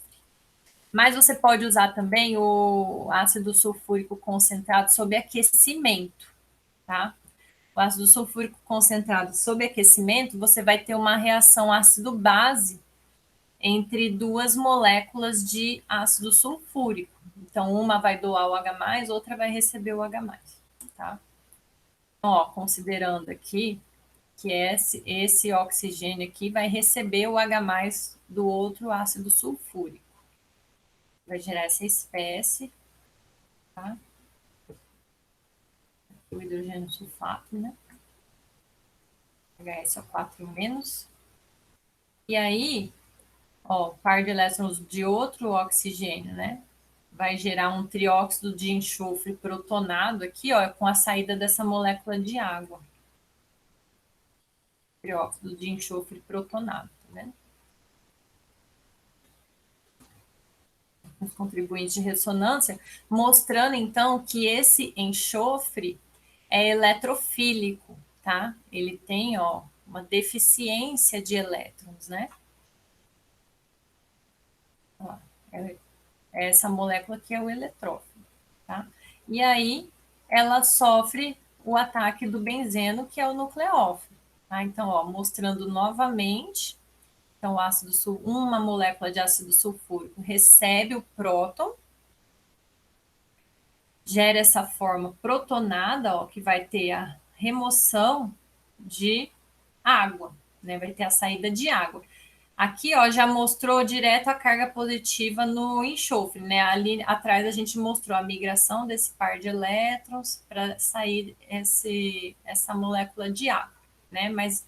Mas você pode usar também o ácido sulfúrico concentrado sob aquecimento, tá? O ácido sulfúrico concentrado sob aquecimento, você vai ter uma reação ácido-base entre duas moléculas de ácido sulfúrico. Então, uma vai doar o H+, outra vai receber o H+, tá? Então, ó, considerando aqui que esse oxigênio aqui vai receber o H+ do outro ácido sulfúrico. Vai gerar essa espécie, tá? O hidrogênio sulfato, né? HSO4-. E aí, ó, par de elétrons de outro oxigênio, né? Vai gerar um trióxido de enxofre protonado aqui, ó, com a saída dessa molécula de água. Trióxido de enxofre protonado, tá vendo? Os contribuintes de ressonância, mostrando então que esse enxofre é eletrofílico, tá? Ele tem, ó, uma deficiência de elétrons, né? Ó, é essa molécula que é o eletrófilo, tá? E aí ela sofre o ataque do benzeno, que é o nucleófilo, tá? Então, ó, mostrando novamente, então uma molécula de ácido sulfúrico recebe o próton, gera essa forma protonada, ó, que vai ter a remoção de água, né? Vai ter a saída de água. Aqui, ó, já mostrou direto a carga positiva no enxofre, né? Ali atrás a gente mostrou a migração desse par de elétrons para sair essa molécula de água, né? Mas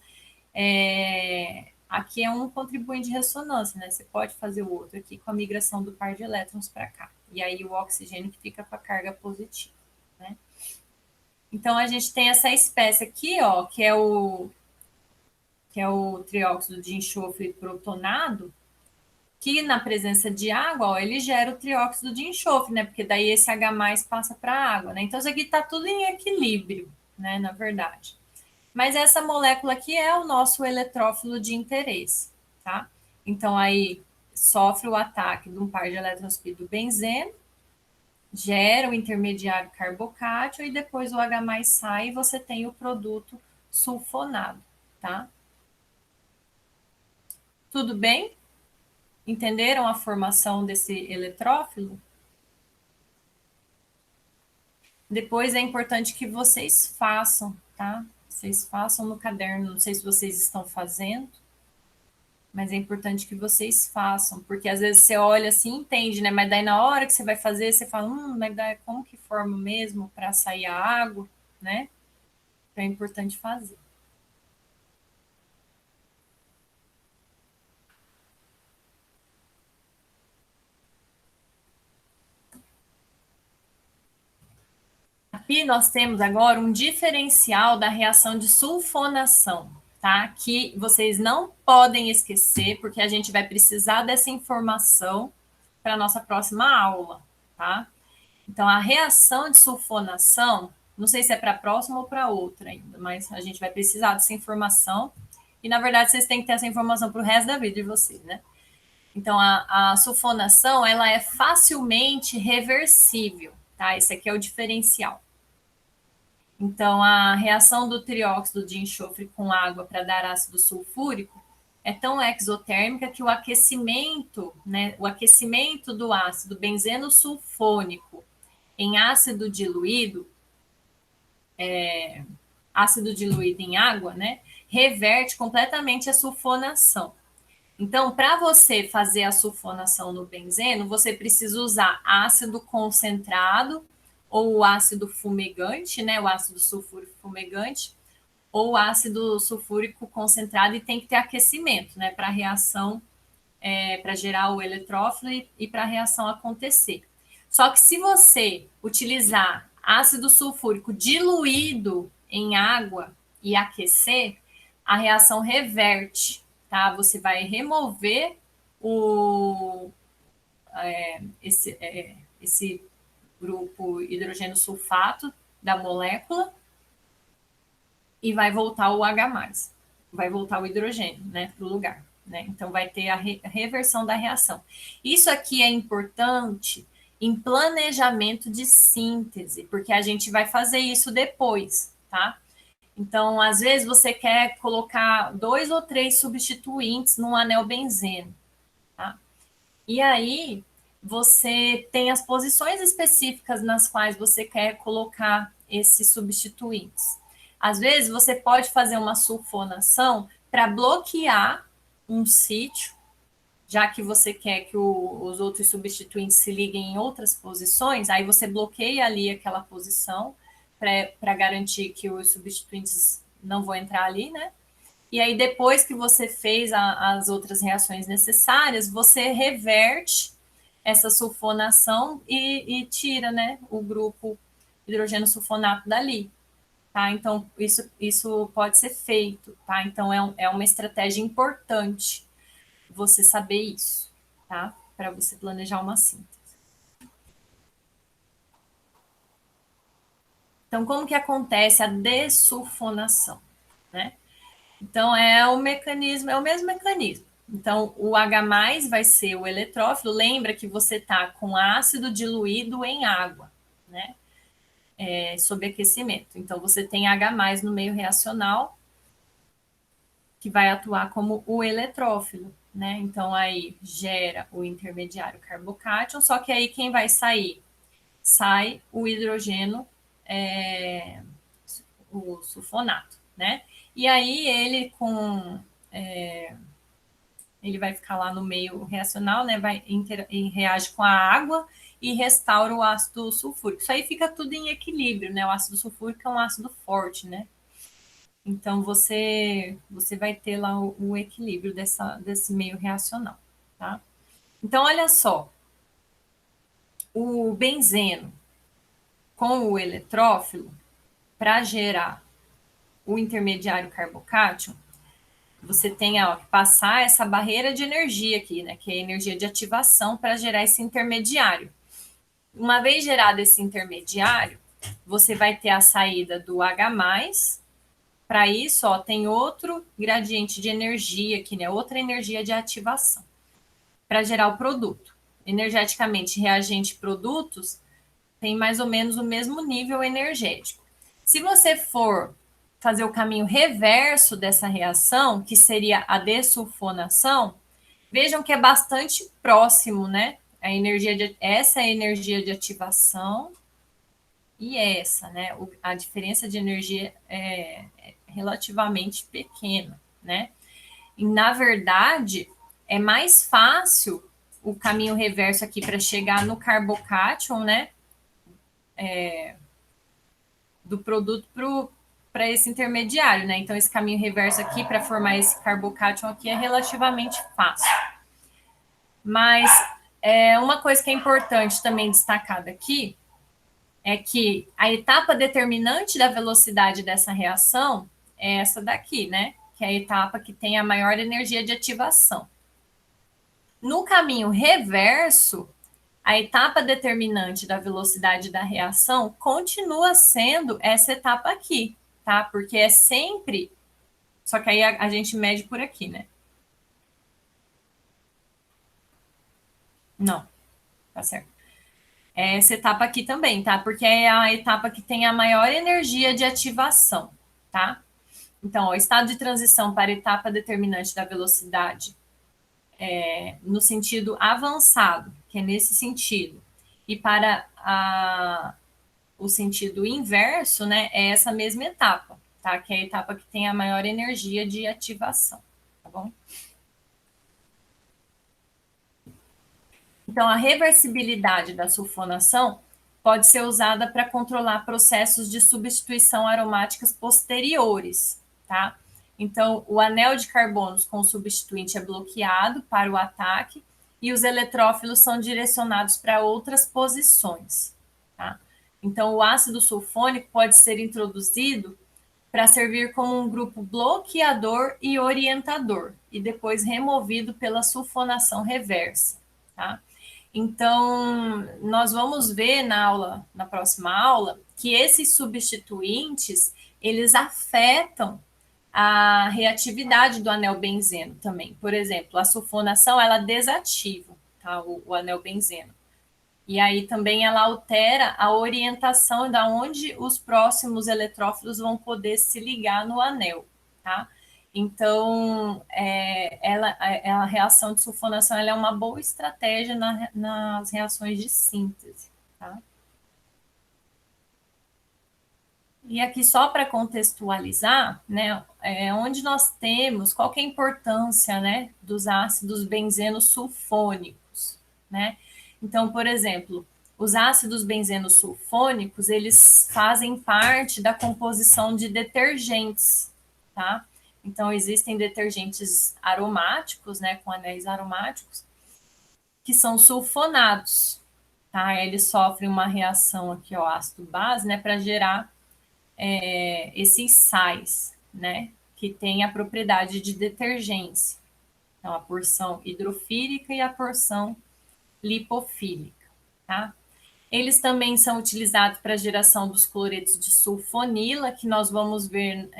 aqui é um contribuinte de ressonância, né? Você pode fazer o outro aqui com a migração do par de elétrons para cá. E aí o oxigênio que fica com a carga positiva, né? Então a gente tem essa espécie aqui, ó, que é o que é o trióxido de enxofre protonado, que na presença de água, ó, ele gera o trióxido de enxofre, né? Porque daí esse H+ passa para a água, né? Então isso aqui está tudo em equilíbrio, né? Na verdade. Mas essa molécula aqui é o nosso eletrófilo de interesse, tá? Então aí sofre o ataque de um par de elétrons pi do benzeno, gera o intermediário carbocátio e depois o H+ sai e você tem o produto sulfonado, tá? Tudo bem? Entenderam a formação desse eletrófilo? Depois é importante que vocês façam, tá? Vocês façam no caderno, não sei se vocês estão fazendo, mas é importante que vocês façam, porque às vezes você olha assim e entende, né? Mas daí na hora que você vai fazer, você fala, mas daí como que forma mesmo para sair a água, né? Então é importante fazer. Aqui nós temos agora um diferencial da reação de sulfonação, tá? Que vocês não podem esquecer, porque a gente vai precisar dessa informação para a nossa próxima aula, tá? Então, a reação de sulfonação, não sei se é para a próxima ou para outra ainda, mas a gente vai precisar dessa informação. E, na verdade, vocês têm que ter essa informação para o resto da vida de vocês, né? Então, a sulfonação, ela é facilmente reversível, tá? Esse aqui é o diferencial. Então, a reação do trióxido de enxofre com água para dar ácido sulfúrico é tão exotérmica que o aquecimento, né, o aquecimento do ácido benzeno sulfônico em ácido diluído em água, né, reverte completamente a sulfonação. Então, para você fazer a sulfonação no benzeno, você precisa usar ácido concentrado ou o ácido fumegante, né, o ácido sulfúrico fumegante, ou ácido sulfúrico concentrado, e tem que ter aquecimento, né, para a reação, para gerar o eletrófilo e para a reação acontecer. Só que se você utilizar ácido sulfúrico diluído em água e aquecer, a reação reverte, tá? Você vai remover esse grupo hidrogênio sulfato da molécula e vai voltar o H+, vai voltar o hidrogênio, né, para o lugar, né? Então vai ter a reversão da reação. Isso aqui é importante em planejamento de síntese, porque a gente vai fazer isso depois, tá? Então, às vezes você quer colocar 2 ou 3 substituintes num anel benzeno, tá? E aí você tem as posições específicas nas quais você quer colocar esses substituintes. Às vezes você pode fazer uma sulfonação para bloquear um sítio, já que você quer que os outros substituintes se liguem em outras posições, aí você bloqueia ali aquela posição para garantir que os substituintes não vão entrar ali, né? E aí, depois que você fez as outras reações necessárias, você reverte essa sulfonação e tira, né, o grupo hidrogênio sulfonato dali, tá? Então, isso pode ser feito, tá? Então, é uma estratégia importante você saber isso, tá? Para você planejar uma síntese. Então, como que acontece a dessulfonação, né? Então, é o mecanismo, é o mesmo mecanismo. Então, o H+ vai ser o eletrófilo. Lembra que você está com ácido diluído em água, né? Sob aquecimento. Então, você tem H+ no meio reacional, que vai atuar como o eletrófilo, né? Então, aí gera o intermediário carbocátion, só que aí quem vai sair? Sai o hidrogênio, o sulfonato, né? E aí ele ele vai ficar lá no meio reacional, né? Reage com a água e restaura o ácido sulfúrico. Isso aí fica tudo em equilíbrio, né? O ácido sulfúrico é um ácido forte, né? Então você vai ter lá o equilíbrio desse meio reacional, tá? Então olha só, o benzeno com o eletrófilo para gerar o intermediário carbocátion, você tem ó, que passar essa barreira de energia aqui, né? Que é a energia de ativação para gerar esse intermediário. Uma vez gerado esse intermediário, você vai ter a saída do H+. Para isso, ó, tem outro gradiente de energia aqui, né? Outra energia de ativação para gerar o produto. Energeticamente, reagente e produtos tem mais ou menos o mesmo nível energético. Se você for fazer o caminho reverso dessa reação, que seria a desulfonação, vejam que é bastante próximo, né? Essa é a energia de ativação e essa, né? A diferença de energia é relativamente pequena, né? E, na verdade, é mais fácil o caminho reverso aqui para chegar no carbocátion, né? Do produto para esse intermediário, né? Então, esse caminho reverso aqui para formar esse carbocátion aqui é relativamente fácil. Mas uma coisa que é importante também destacar aqui é que a etapa determinante da velocidade dessa reação é essa daqui, né? Que é a etapa que tem a maior energia de ativação. No caminho reverso, a etapa determinante da velocidade da reação continua sendo essa etapa aqui, tá? Porque é sempre. Só que aí a gente mede por aqui, né? Não, tá certo. É essa etapa aqui também, tá? Porque é a etapa que tem a maior energia de ativação, tá? Então, o estado de transição para a etapa determinante da velocidade no sentido avançado, que é nesse sentido, e para o sentido inverso, né, é essa mesma etapa, tá? Que é a etapa que tem a maior energia de ativação, tá bom? Então, a reversibilidade da sulfonação pode ser usada para controlar processos de substituição aromáticas posteriores, tá? Então, o anel de carbonos com o substituinte é bloqueado para o ataque e os eletrófilos são direcionados para outras posições, tá? Então, o ácido sulfônico pode ser introduzido para servir como um grupo bloqueador e orientador, e depois removido pela sulfonação reversa, tá? Então, nós vamos ver na próxima aula, que esses substituintes, eles afetam a reatividade do anel benzeno também. Por exemplo, a sulfonação, ela desativa, tá, o anel benzeno. E aí também ela altera a orientação da onde os próximos eletrófilos vão poder se ligar no anel, tá? Então, a reação de sulfonação ela é uma boa estratégia nas reações de síntese, tá? E aqui só para contextualizar, né, onde nós temos, qual que é a importância, né, dos ácidos benzenos sulfônicos, né? Então, por exemplo, os ácidos benzenos sulfônicos, eles fazem parte da composição de detergentes, tá? Então, existem detergentes aromáticos, né, com anéis aromáticos, que são sulfonados, tá? Eles sofrem uma reação aqui, ó, ácido-base, né, para gerar esses sais, né, que tem a propriedade de detergência. Então, a porção hidrofílica e a porção lipofílica, tá? Eles também são utilizados para a geração dos cloretos de sulfonila, que nós vamos ver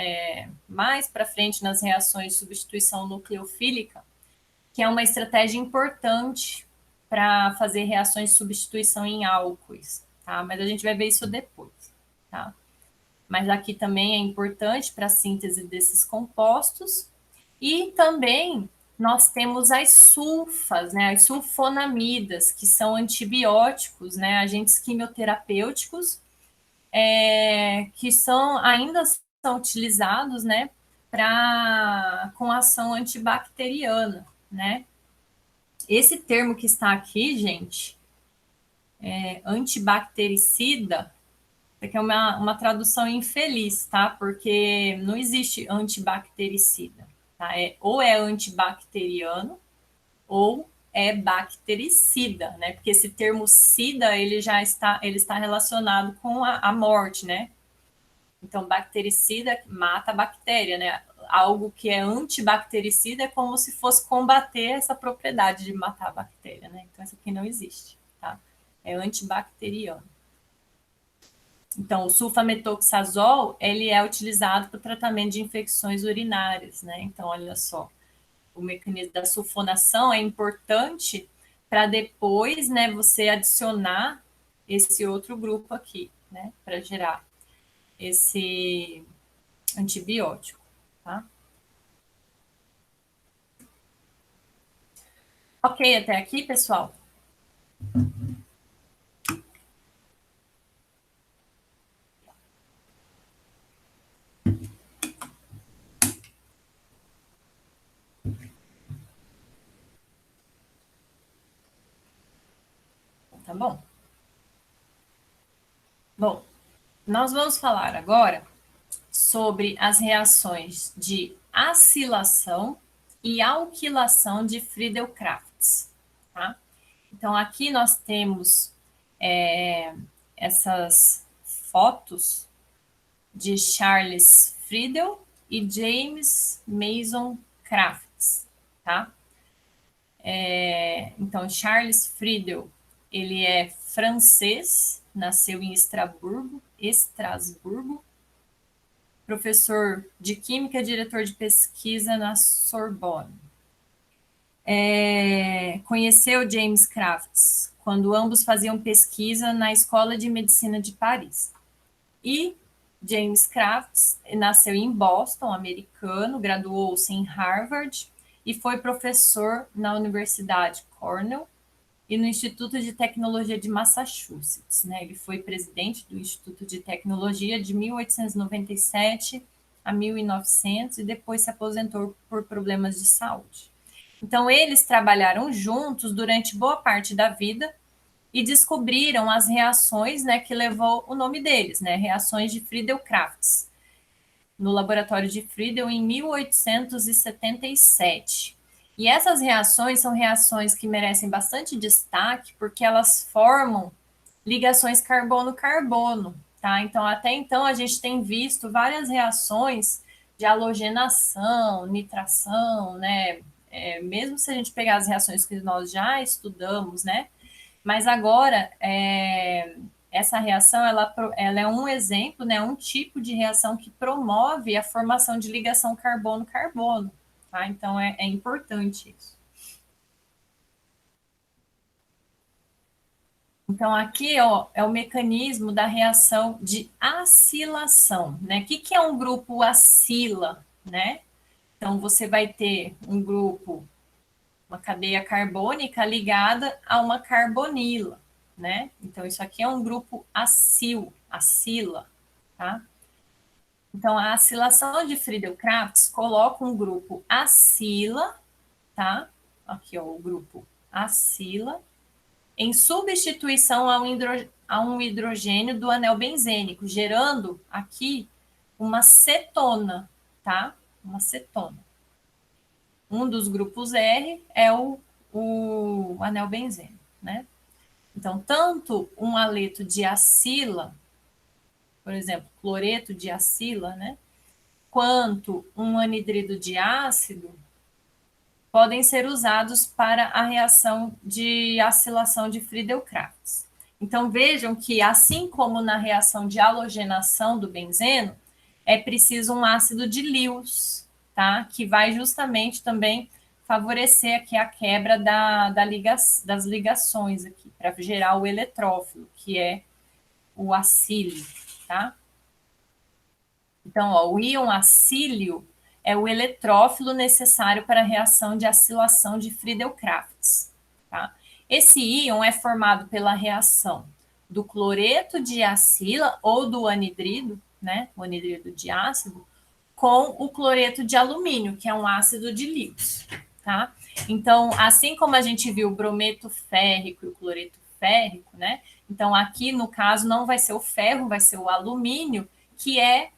mais para frente nas reações de substituição nucleofílica, que é uma estratégia importante para fazer reações de substituição em álcoois, tá? Mas a gente vai ver isso depois, tá? Mas aqui também é importante para a síntese desses compostos. E também nós temos as sulfas, né, as sulfonamidas, que são antibióticos, né, agentes quimioterapêuticos, que ainda são utilizados, né, com ação antibacteriana, né. Esse termo que está aqui, gente, antibactericida, que é uma tradução infeliz, tá? Porque não existe antibactericida, tá? Ou é antibacteriano ou é bactericida, né? Porque esse termo sida, ele está relacionado com a morte, né? Então, bactericida mata a bactéria, né? algo que é antibactericida é como se fosse combater essa propriedade de matar a bactéria, né? Então, isso aqui não existe, tá? É antibacteriano. Então, o sulfametoxazol, ele é utilizado para o tratamento de infecções urinárias, né? Então, olha só, o mecanismo da sulfonação é importante para depois, né, você adicionar esse outro grupo aqui, né, para gerar esse antibiótico, tá? Ok, até aqui, pessoal? Tá bom? Bom, nós vamos falar agora sobre as reações de acilação e alquilação de Friedel-Crafts, tá? Então, aqui nós temos essas fotos de Charles Friedel e James Mason Crafts, tá? Então, Charles Friedel, ele é francês, nasceu em Estrasburgo, professor de Química, diretor de pesquisa na Sorbonne. Conheceu James Crafts quando ambos faziam pesquisa na Escola de Medicina de Paris. E James Crafts nasceu em Boston, americano, graduou-se em Harvard e foi professor na Universidade Cornell e no Instituto de Tecnologia de Massachusetts, né? Ele foi presidente do Instituto de Tecnologia de 1897 a 1900 e depois se aposentou por problemas de saúde. Então, eles trabalharam juntos durante boa parte da vida e descobriram as reações, né, que levou o nome deles, né, reações de Friedel-Crafts, no laboratório de Friedel em 1877. E essas reações são reações que merecem bastante destaque porque elas formam ligações carbono-carbono, tá? Então, até então, a gente tem visto várias reações de halogenação, nitração, né? Mesmo se a gente pegar as reações que nós já estudamos, né? Mas agora, essa reação, ela é um exemplo, né? Um tipo de reação que promove a formação de ligação carbono-carbono, tá? Então, é importante isso. Então, aqui ó, é o mecanismo da reação de acilação, né? O que é um grupo acila, né? Então, você vai ter um grupo, uma cadeia carbônica ligada a uma carbonila, né? Então, isso aqui é um grupo acila, tá? Então, a acilação de Friedel-Crafts coloca um grupo acila, tá? Aqui, ó, o grupo acila, em substituição a um hidrogênio do anel benzênico, gerando aqui uma cetona, tá? Uma cetona. Um dos grupos R é o anel benzênico, né? Então, tanto um aleto de acila, por exemplo, cloreto de acila, né? Quanto um anidrido de ácido, podem ser usados para a reação de acilação de Friedel-Crafts. Então, vejam que, assim como na reação de halogenação do benzeno, é preciso um ácido de Lewis, tá? Que vai justamente também favorecer aqui a quebra das ligações aqui, para gerar o eletrófilo, que é o acílio, tá? Então, ó, o íon acílio é o eletrófilo necessário para a reação de acilação de Friedel-Crafts. Tá? Esse íon é formado pela reação do cloreto de acila ou do anidrido, né, o anidrido de ácido, com o cloreto de alumínio, que é um ácido de Lewis. Tá? Então, assim como a gente viu o brometo férrico e o cloreto férrico, né? Então, aqui no caso não vai ser o ferro, vai ser o alumínio, que é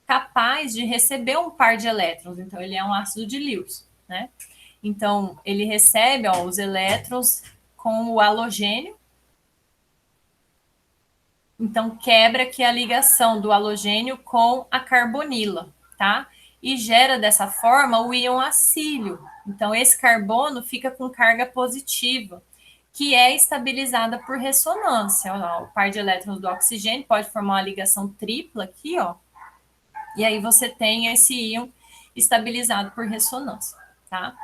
capaz de receber um par de elétrons. Então, ele é um ácido de Lewis, né? Então, ele recebe ó, os elétrons com o halogênio. Então, quebra aqui a ligação do halogênio com a carbonila, tá? e gera dessa forma o íon acílio. Então, esse carbono fica com carga positiva, que é estabilizada por ressonância. Ó, o par de elétrons do oxigênio pode formar uma ligação tripla aqui, ó, e aí você tem esse íon estabilizado por ressonância, tá?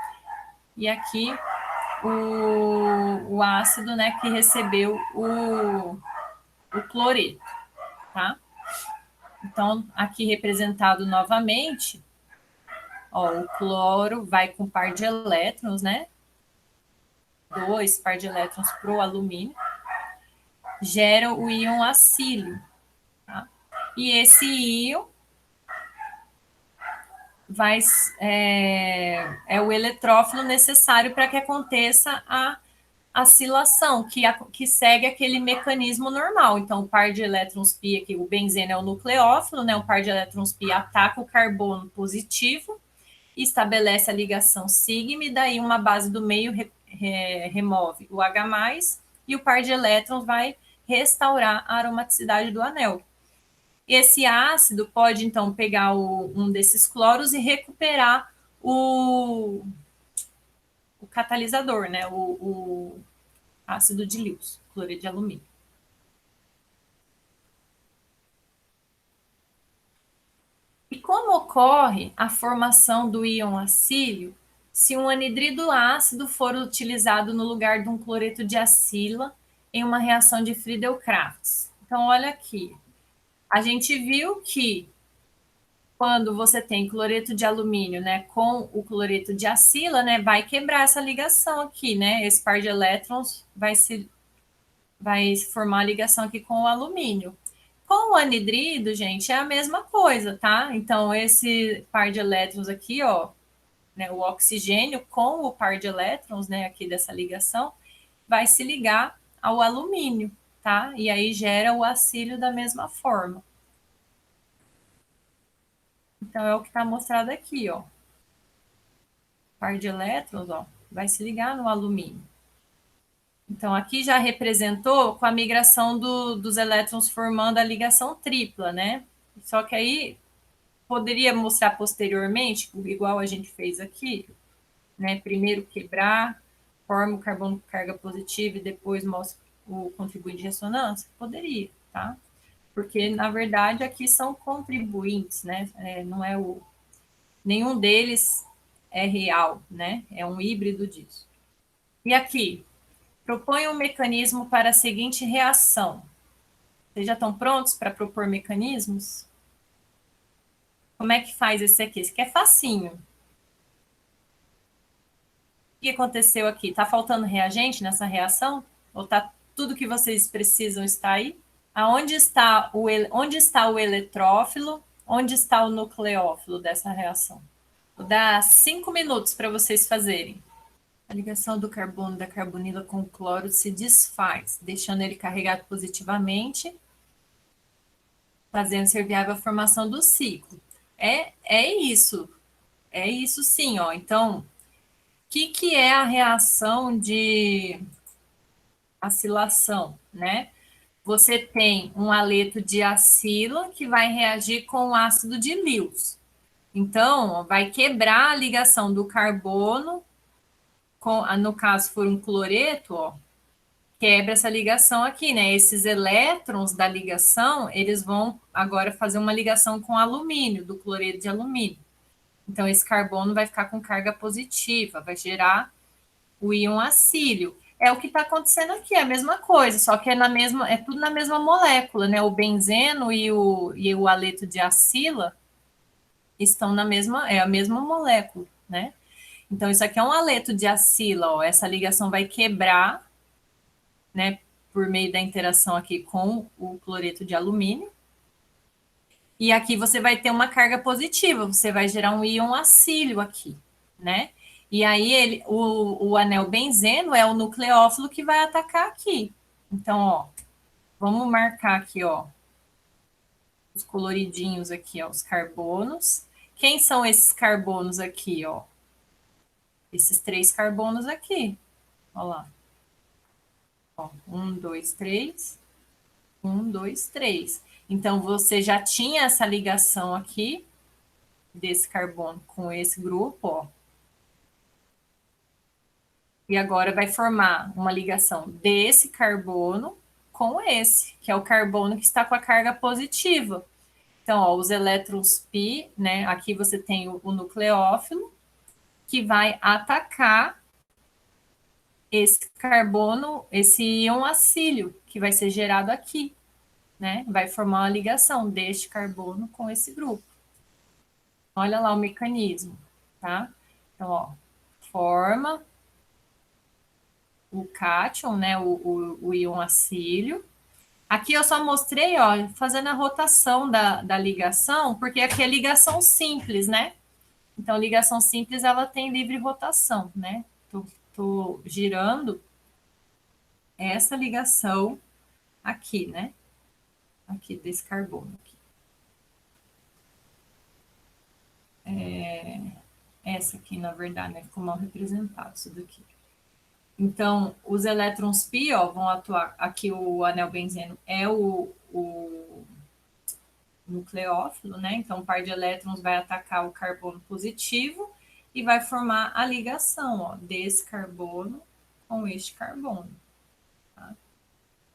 E aqui o ácido, né, que recebeu o cloreto, tá? Então, aqui representado novamente, ó, o cloro vai com par de elétrons, né? 2 par de elétrons para o alumínio, gera o íon acílio, tá? E esse íon vai, é o eletrófilo necessário para que aconteça a acilação, que segue aquele mecanismo normal. Então, o par de elétrons π aqui, o benzeno é o nucleófilo, né? O par de elétrons π ataca o carbono positivo, estabelece a ligação sigma, e daí uma base do meio remove o H+, e o par de elétrons vai restaurar a aromaticidade do anel. Esse ácido pode, então, pegar um desses cloros e recuperar o catalisador, né? O ácido de Lewis, cloreto de alumínio. E como ocorre a formação do íon acílio se um anidrido ácido for utilizado no lugar de um cloreto de acila em uma reação de Friedel-Crafts? Então, olha aqui. A gente viu que quando você tem cloreto de alumínio, né, com o cloreto de acila, né, vai quebrar essa ligação aqui, né? Esse par de elétrons vai formar a ligação aqui com o alumínio. Com o anidrido, gente, é a mesma coisa, tá? Então, esse par de elétrons aqui, ó, né, o oxigênio com o par de elétrons, né, aqui dessa ligação, vai se ligar ao alumínio, tá? E aí gera o acílio da mesma forma. Então, é o que está mostrado aqui, ó. Par de elétrons, ó, vai se ligar no alumínio. Então, aqui já representou com a migração dos elétrons formando a ligação tripla, né? Só que aí poderia mostrar posteriormente, igual a gente fez aqui, né? Primeiro quebrar, forma o carbono com carga positiva e depois mostra o contribuinte de ressonância? Poderia, tá? Porque, na verdade, aqui são contribuintes, né? Não é nenhum deles é real, né? É um híbrido disso. E aqui, propõe um mecanismo para a seguinte reação. Vocês já estão prontos para propor mecanismos? Como é que faz esse aqui? Esse aqui é facinho. O que aconteceu aqui? Está faltando reagente nessa reação? Ou está tudo que vocês precisam está aí? Onde está o eletrófilo? Onde está o nucleófilo dessa reação? Vou dar 5 minutos para vocês fazerem. A ligação do carbono da carbonila com o cloro se desfaz, deixando ele carregado positivamente, fazendo ser viável a formação do ciclo. É isso sim, ó. Então, o que é a reação de acilação, né? Você tem um haleto de acila que vai reagir com o ácido de Lewis. Então, ó, vai quebrar a ligação do carbono, no caso for um cloreto, ó, quebra essa ligação aqui, né? Esses elétrons da ligação, eles vão agora fazer uma ligação com alumínio, do cloreto de alumínio. Então, esse carbono vai ficar com carga positiva, vai gerar o íon acílio. É o que está acontecendo aqui, é a mesma coisa, só que é tudo na mesma molécula, né? O benzeno e o haleto de acila estão é a mesma molécula, né? Então, isso aqui é um haleto de acila, ó. Essa ligação vai quebrar, né? Por meio da interação aqui com o cloreto de alumínio. E aqui você vai ter uma carga positiva, você vai gerar um íon acílio aqui, né? E aí o anel benzeno é o nucleófilo que vai atacar aqui. Então, ó, vamos marcar aqui, ó, os coloridinhos aqui, ó, os carbonos. Quem são esses carbonos aqui, ó? Esses 3 carbonos aqui. Ó lá. Ó, 1, 2, 3. 1, 2, 3. Então, você já tinha essa ligação aqui, desse carbono com esse grupo, ó. E agora vai formar uma ligação desse carbono com esse, que é o carbono que está com a carga positiva. Então, ó, os elétrons π, né? Aqui você tem o nucleófilo, que vai atacar esse carbono, esse íon acílio, que vai ser gerado aqui, né? Vai formar uma ligação deste carbono com esse grupo. Olha lá o mecanismo, tá? Então, ó, forma o cátion, né? O íon acílio. Aqui eu só mostrei, ó, fazendo a rotação da ligação, porque aqui é ligação simples, né? Então, ligação simples, ela tem livre rotação, né? Tô girando essa ligação aqui, né? Aqui desse carbono. Aqui. Essa aqui, na verdade, né? Ficou mal representado isso daqui. Então, os elétrons π, ó, vão atuar. Aqui o anel benzeno é o nucleófilo, né? Então, o par de elétrons vai atacar o carbono positivo e vai formar a ligação, ó, desse carbono com este carbono. Tá?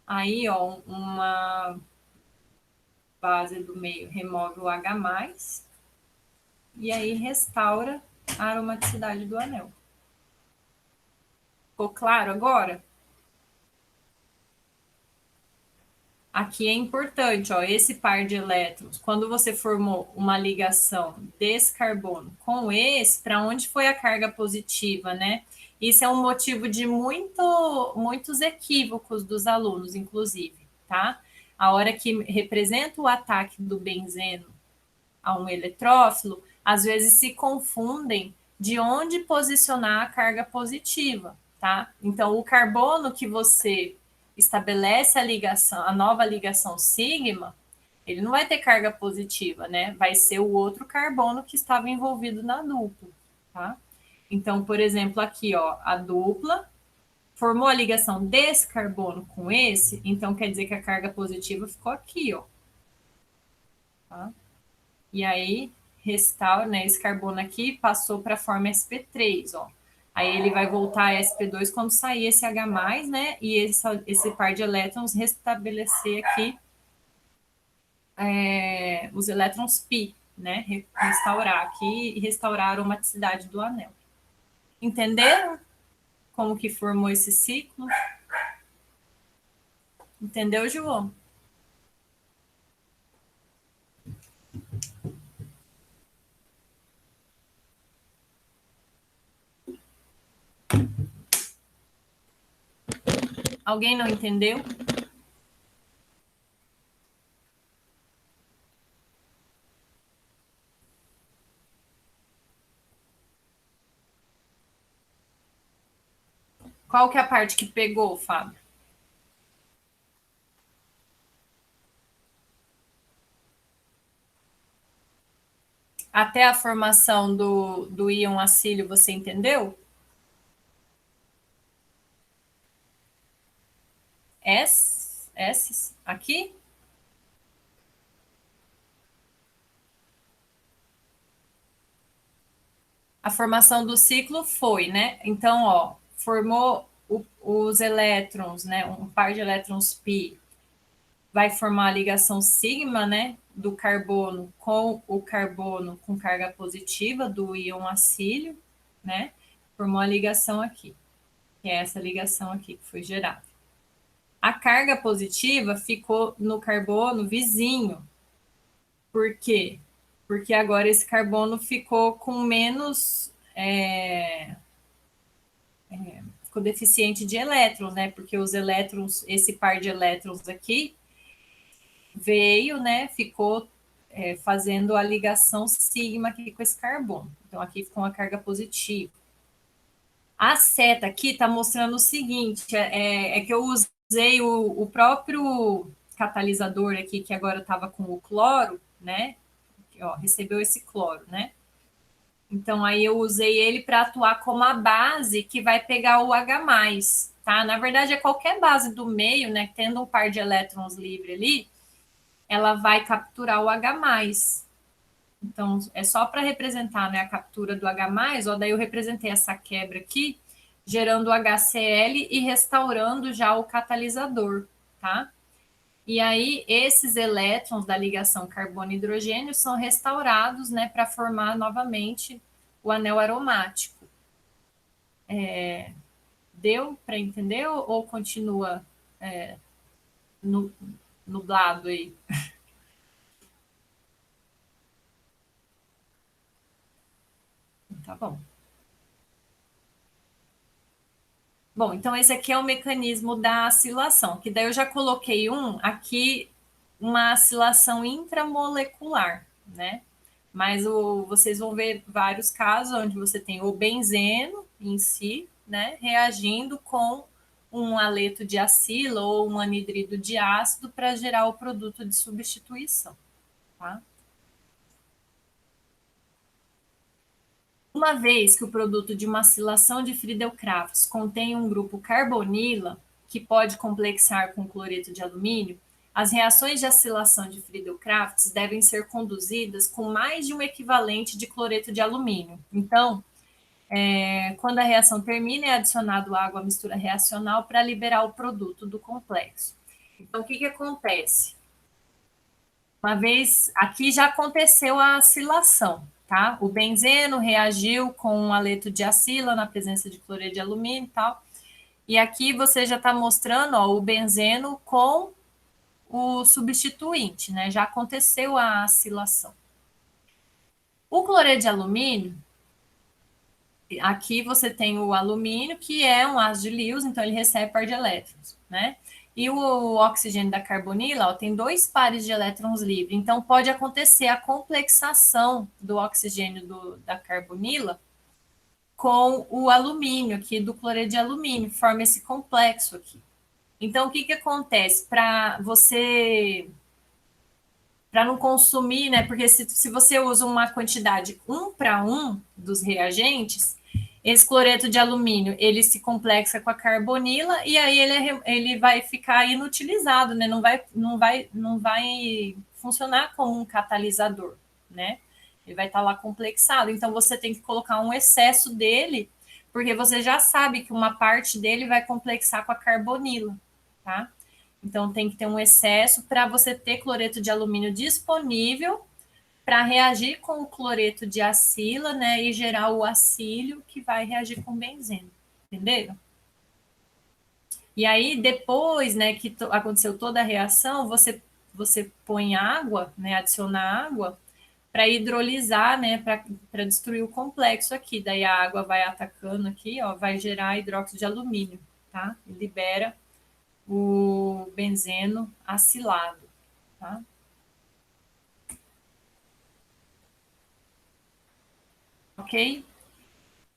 Aí, ó, uma base do meio remove o H+, e aí restaura a aromaticidade do anel. Ficou claro agora? Aqui é importante, ó, esse par de elétrons, quando você formou uma ligação desse carbono com esse, para onde foi a carga positiva, né? Isso é um motivo de muitos equívocos dos alunos, inclusive, tá? A hora que representa o ataque do benzeno a um eletrófilo, às vezes se confundem de onde posicionar a carga positiva, tá? Então, o carbono que você estabelece a ligação, a nova ligação sigma, ele não vai ter carga positiva, né? Vai ser o outro carbono que estava envolvido na dupla, tá? Então, por exemplo, aqui, ó, a dupla formou a ligação desse carbono com esse, então quer dizer que a carga positiva ficou aqui, ó. Tá? E aí, restaura, né? Esse carbono aqui passou para a forma sp3, ó. Aí ele vai voltar a sp2 quando sair esse H+, né? E esse par de elétrons restabelecer aqui os elétrons π, né? Restaurar aqui e restaurar a aromaticidade do anel. Entenderam como que formou esse ciclo? Entendeu, João? Alguém não entendeu? Qual que é a parte que pegou, Fábio? Até a formação do íon acílio, você entendeu? S aqui? A formação do ciclo foi, né? Então, ó, formou os elétrons, né? Um par de elétrons π vai formar a ligação sigma, né? Do carbono com o carbono com carga positiva do íon acílio, né? Formou a ligação aqui, que é essa ligação aqui que foi gerada. A carga positiva ficou no carbono vizinho. Por quê? Porque agora esse carbono ficou com menos. Ficou deficiente de elétrons, né? Porque os elétrons, esse par de elétrons aqui, veio, né? Ficou fazendo a ligação sigma aqui com esse carbono. Então, aqui ficou uma carga positiva. A seta aqui está mostrando o seguinte: é que eu usei o próprio catalisador aqui, que agora estava com o cloro, né? Ó, recebeu esse cloro, né? Então, aí eu usei ele para atuar como a base que vai pegar o H+, tá? Na verdade, é qualquer base do meio, né? Tendo um par de elétrons livre ali, ela vai capturar o H+. Então, é só para representar, né, a captura do H+, ó, daí eu representei essa quebra aqui, gerando o HCl e restaurando já o catalisador, tá? E aí, esses elétrons da ligação carbono-hidrogênio são restaurados, né, para formar novamente o anel aromático. Deu para entender ou continua nublado aí? Tá bom. Bom, então esse aqui é o mecanismo da acilação, que daí eu já coloquei aqui, uma acilação intramolecular, né? Mas vocês vão ver vários casos onde você tem o benzeno em si, né, reagindo com um aleto de acila ou um anidrido de ácido para gerar o produto de substituição, tá? Uma vez que o produto de uma acilação de Friedel-Crafts contém um grupo carbonila, que pode complexar com cloreto de alumínio, as reações de acilação de Friedel-Crafts devem ser conduzidas com mais de um equivalente de cloreto de alumínio. Então, quando a reação termina, é adicionado água à mistura reacional para liberar o produto do complexo. Então, o que acontece? Uma vez, aqui já aconteceu a acilação, tá? O benzeno reagiu com um aleto de acila na presença de cloreto de alumínio e tal. E aqui você já está mostrando, ó, o benzeno com o substituinte, né? Já aconteceu a acilação. O cloreto de alumínio, aqui você tem o alumínio, que é um ácido de Lewis, então ele recebe par de elétrons, né? E o oxigênio da carbonila, ó, tem 2 pares de elétrons livres. Então, pode acontecer a complexação do oxigênio da carbonila com o alumínio aqui, do cloreto de alumínio, forma esse complexo aqui. Então, o que acontece? Para não consumir, né? Porque se você usa uma quantidade 1 para 1 dos reagentes, esse cloreto de alumínio, ele se complexa com a carbonila e aí ele vai ficar inutilizado, né? Não vai funcionar como um catalisador, né? Ele vai estar lá complexado. Então, você tem que colocar um excesso dele, porque você já sabe que uma parte dele vai complexar com a carbonila, tá? Então, tem que ter um excesso para você ter cloreto de alumínio disponível para reagir com o cloreto de acila, né, e gerar o acílio que vai reagir com benzeno, entenderam? E aí, depois, né, que aconteceu toda a reação, você põe água, né, adiciona água para hidrolisar, né, para destruir o complexo aqui. Daí a água vai atacando aqui, ó, vai gerar hidróxido de alumínio, tá? E libera o benzeno acilado, tá? Ok?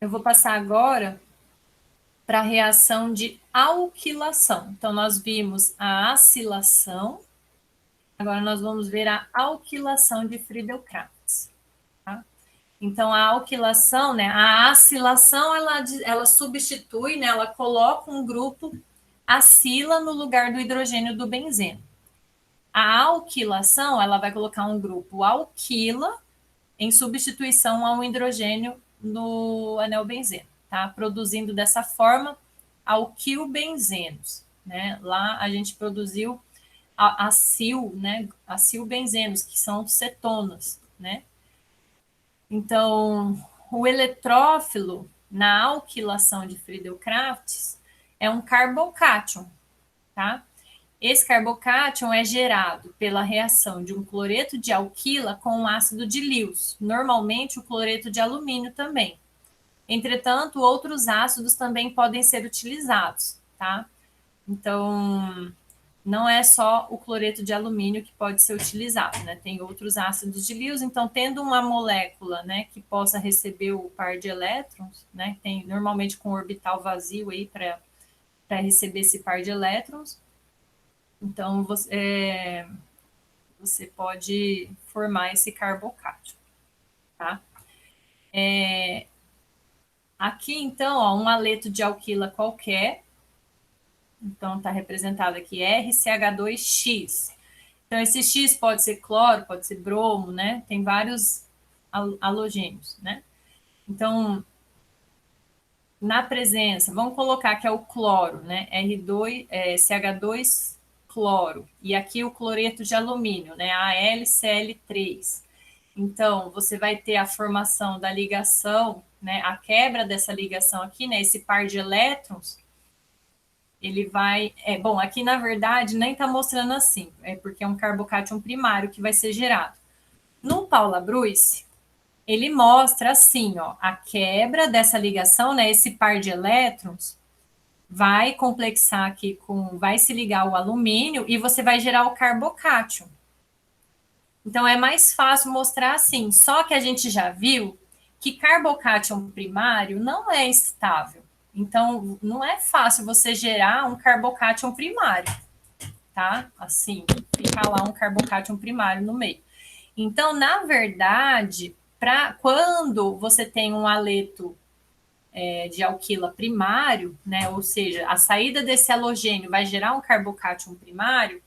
Eu vou passar agora para a reação de alquilação. Então, nós vimos a acilação, agora nós vamos ver a alquilação de Friedel-Crafts. Tá? Então, a alquilação, né, a acilação, ela substitui, né, ela coloca um grupo acila no lugar do hidrogênio do benzeno. A alquilação, ela vai colocar um grupo alquila em substituição a um hidrogênio no anel benzeno, tá? Produzindo dessa forma alquilbenzenos, né? Lá a gente produziu acil, né? Acilbenzenos, que são cetonas, né? Então, o eletrófilo na alquilação de Friedel-Crafts é um carbocátion, tá? Esse carbocátion é gerado pela reação de um cloreto de alquila com um ácido de Lewis, normalmente o cloreto de alumínio também. Entretanto, outros ácidos também podem ser utilizados, tá? Então, não é só o cloreto de alumínio que pode ser utilizado, né? Tem outros ácidos de Lewis, então, tendo uma molécula, né, que possa receber o par de elétrons, né, tem normalmente com orbital vazio aí para receber esse par de elétrons, então, você pode formar esse carbocátion, tá? Aqui, então, ó, um aleto de alquila qualquer. Então, está representado aqui RCH2X. Então, esse X pode ser cloro, pode ser bromo, né? Tem vários halogênios, né? Então, na presença, vamos colocar que é o cloro, né? R2, CH2 cloro. E aqui o cloreto de alumínio, né? AlCl3. Então, você vai ter a formação da ligação, né? A quebra dessa ligação aqui, né? Esse par de elétrons, ele vai. Bom, aqui na verdade nem está mostrando assim, é porque é um carbocátion primário que vai ser gerado. No Paula Bruce, ele mostra assim, ó, a quebra dessa ligação, né? Esse par de elétrons vai complexar aqui vai se ligar ao alumínio e você vai gerar o carbocátion. Então é mais fácil mostrar assim. Só que a gente já viu que carbocátion primário não é estável. Então não é fácil você gerar um carbocátion primário, tá? Assim, fica lá um carbocátion primário no meio. Então, na verdade, quando você tem um aleto de alquila primário, né? Ou seja, a saída desse halogênio vai gerar um carbocátion primário,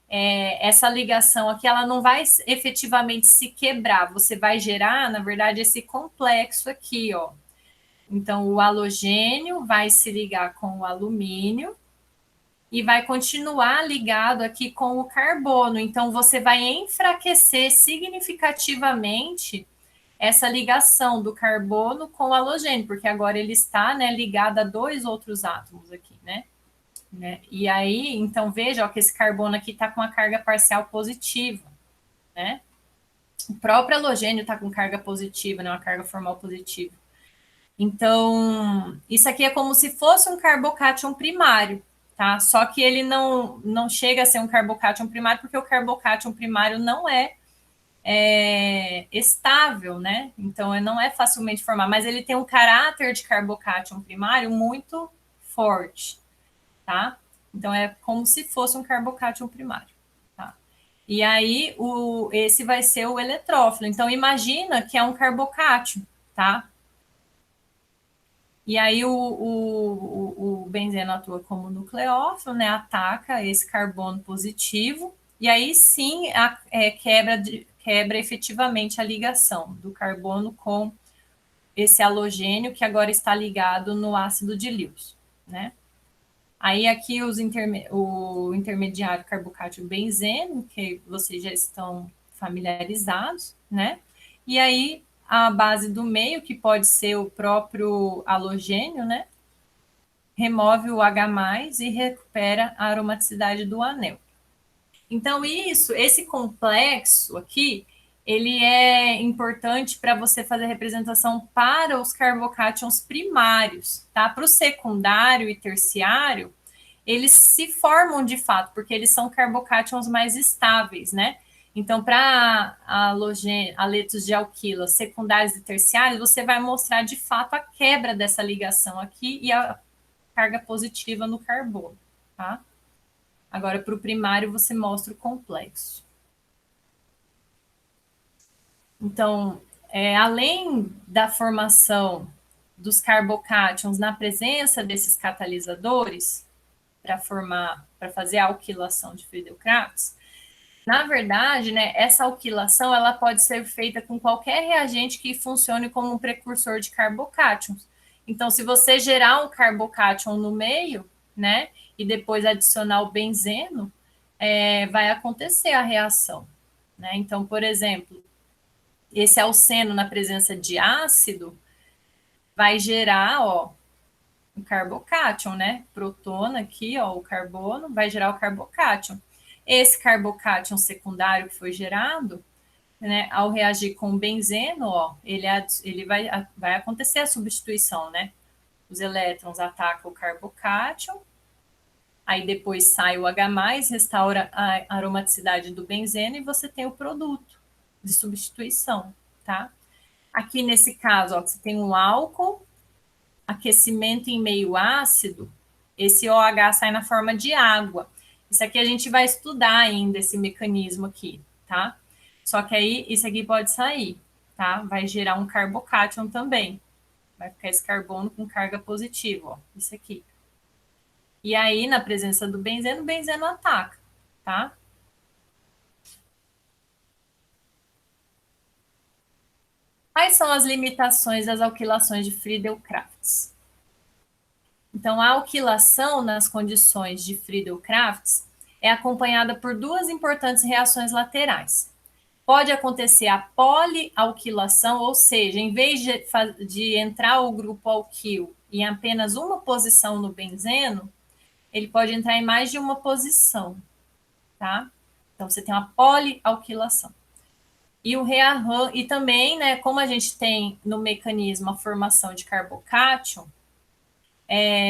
essa ligação aqui ela não vai efetivamente se quebrar, você vai gerar, na verdade, esse complexo aqui, ó. Então, o halogênio vai se ligar com o alumínio e vai continuar ligado aqui com o carbono. Então, você vai enfraquecer significativamente essa ligação do carbono com o halogênio, porque agora ele está, né, ligado a dois outros átomos aqui, né? E aí, então, veja ó, que esse carbono aqui está com a carga parcial positiva, né? O próprio halogênio está com carga positiva, né? Uma carga formal positiva. Então, isso aqui é como se fosse um carbocátion primário, tá? Só que ele não chega a ser um carbocátion primário, porque o carbocátion primário não é estável, né? Então, ele não é facilmente formar, mas ele tem um caráter de carbocátion primário muito forte, tá? Então, é como se fosse um carbocátion primário, tá? E aí, esse vai ser o eletrófilo. Então, imagina que é um carbocátion, tá? E aí, o benzeno atua como nucleófilo, né? Ataca esse carbono positivo, e aí sim quebra efetivamente a ligação do carbono com esse halogênio que agora está ligado no ácido de Lewis, né? Aí aqui o intermediário carbocátil benzeno, que vocês já estão familiarizados, né? E aí a base do meio, que pode ser o próprio halogênio, né? Remove o H+, e recupera a aromaticidade do anel. Então, esse complexo aqui, ele é importante para você fazer a representação para os carbocátions primários, tá? Para o secundário e terciário, eles se formam de fato, porque eles são carbocátions mais estáveis, né? Então, para aletos de alquila secundários e terciários, você vai mostrar de fato a quebra dessa ligação aqui e a carga positiva no carbono, tá? Agora, para o primário, você mostra o complexo. Então, além da formação dos carbocátions na presença desses catalisadores, para fazer a alquilação de Friedel-Crafts, na verdade, né, essa alquilação ela pode ser feita com qualquer reagente que funcione como um precursor de carbocátions. Então, se você gerar um carbocátion no meio, né, e depois adicionar o benzeno, vai acontecer a reação, né? Então, por exemplo, esse alceno na presença de ácido vai gerar, ó, um carbocátion, né? Protona aqui, ó, o carbono, vai gerar o carbocátion. Esse carbocátion secundário que foi gerado, né, ao reagir com o benzeno, ó, ele vai acontecer a substituição, né? Os elétrons atacam o carbocátion, aí depois sai o H+, restaura a aromaticidade do benzeno e você tem o produto de substituição, tá? Aqui nesse caso, ó, você tem um álcool, aquecimento em meio ácido, esse OH sai na forma de água. Isso aqui a gente vai estudar ainda, esse mecanismo aqui, tá? Só que aí, isso aqui pode sair, tá? Vai gerar um carbocátion também. Vai ficar esse carbono com carga positiva, ó, isso aqui. E aí, na presença do benzeno, o benzeno ataca, tá? Quais são as limitações das alquilações de Friedel-Crafts? Então, a alquilação nas condições de Friedel-Crafts é acompanhada por duas importantes reações laterais. Pode acontecer a polialquilação, ou seja, em vez de entrar o grupo alquil em apenas uma posição no benzeno, ele pode entrar em mais de uma posição, tá? Então, você tem uma polialquilação. E o rearranjo, e também, né, como a gente tem no mecanismo a formação de carbocátion,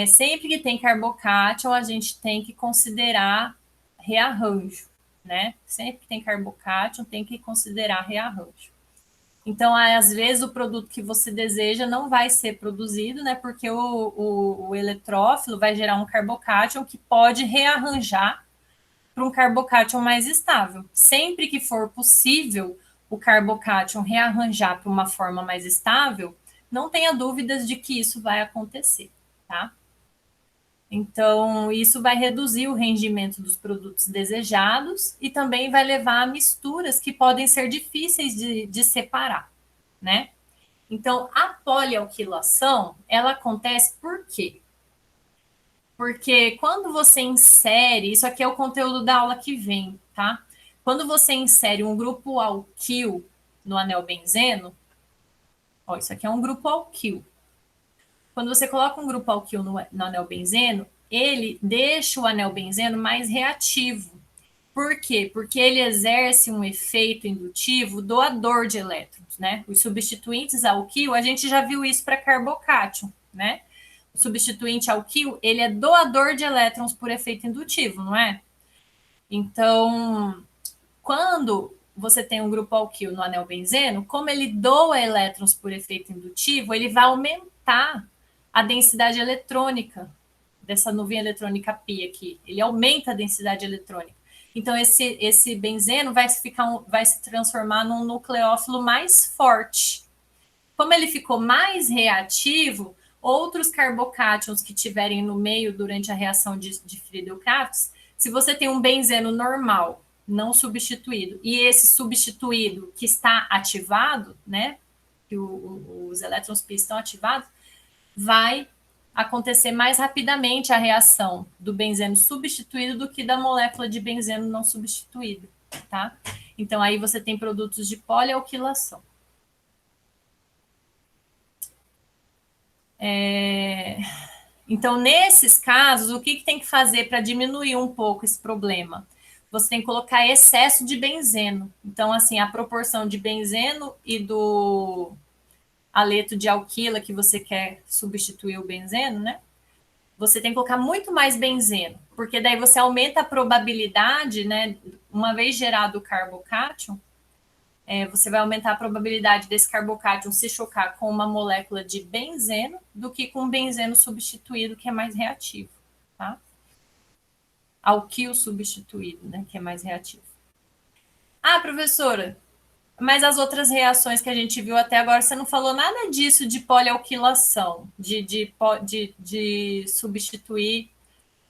sempre que tem carbocátion, a gente tem que considerar rearranjo, né? Sempre que tem carbocátion, tem que considerar rearranjo. Então, às vezes, o produto que você deseja não vai ser produzido, né? Porque o eletrófilo vai gerar um carbocátion que pode rearranjar para um carbocátion mais estável. Sempre que for possível o carbocátion rearranjar para uma forma mais estável, não tenha dúvidas de que isso vai acontecer, tá? Então, isso vai reduzir o rendimento dos produtos desejados e também vai levar a misturas que podem ser difíceis de separar, né? Então, a polialquilação, ela acontece por quê? Porque quando você insere, isso aqui é o conteúdo da aula que vem, tá? Quando você insere um grupo alquil no anel benzeno, ó, isso aqui é um grupo alquil. Quando você coloca um grupo alquil no anel benzeno, ele deixa o anel benzeno mais reativo. Por quê? Porque ele exerce um efeito indutivo doador de elétrons, né? Os substituintes alquil, a gente já viu isso para carbocátion, né? O substituinte alquil, ele é doador de elétrons por efeito indutivo, não é? Então, quando você tem um grupo alquil no anel benzeno, como ele doa elétrons por efeito indutivo, ele vai aumentar a densidade eletrônica dessa nuvem eletrônica π aqui. Ele aumenta a densidade eletrônica. Então, esse benzeno vai se transformar num nucleófilo mais forte. Como ele ficou mais reativo, outros carbocátions que tiverem no meio durante a reação de Friedel-Crafts, se você tem um benzeno normal, não substituído, e esse substituído que está ativado, né, que os elétrons π estão ativados, vai acontecer mais rapidamente a reação do benzeno substituído do que da molécula de benzeno não substituído, tá? Então, aí você tem produtos de polialquilação. Então, nesses casos, o que tem que fazer para diminuir um pouco esse problema? Você tem que colocar excesso de benzeno. Então, assim, a proporção de benzeno e do aleto de alquila que você quer substituir o benzeno, né? Você tem que colocar muito mais benzeno, porque daí você aumenta a probabilidade, né? Uma vez gerado o carbocátion, você vai aumentar a probabilidade desse carbocátion se chocar com uma molécula de benzeno do que com um benzeno substituído, que é mais reativo, tá? Alquil substituído, né? Que é mais reativo. Ah, professora, mas as outras reações que a gente viu até agora, você não falou nada disso de polialquilação, de substituir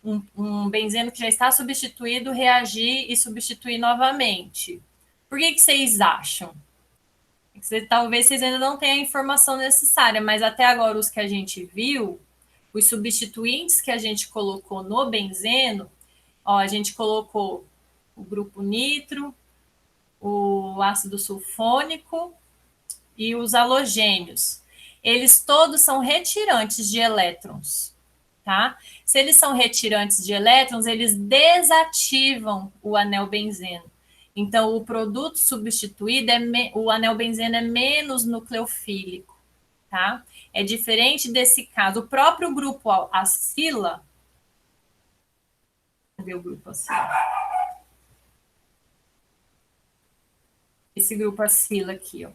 um benzeno que já está substituído, reagir e substituir novamente. Por que vocês acham? Talvez vocês ainda não tenham a informação necessária, mas até agora os que a gente viu, os substituintes que a gente colocou no benzeno, ó, a gente colocou o grupo nitro, o ácido sulfônico e os halogênios. Eles todos são retirantes de elétrons, tá? Se eles são retirantes de elétrons, eles desativam o anel benzeno. Então, o produto substituído, o anel benzeno é menos nucleofílico, tá? É diferente desse caso. O próprio grupo acila, cadê o grupo acila? Esse grupo acila aqui, ó.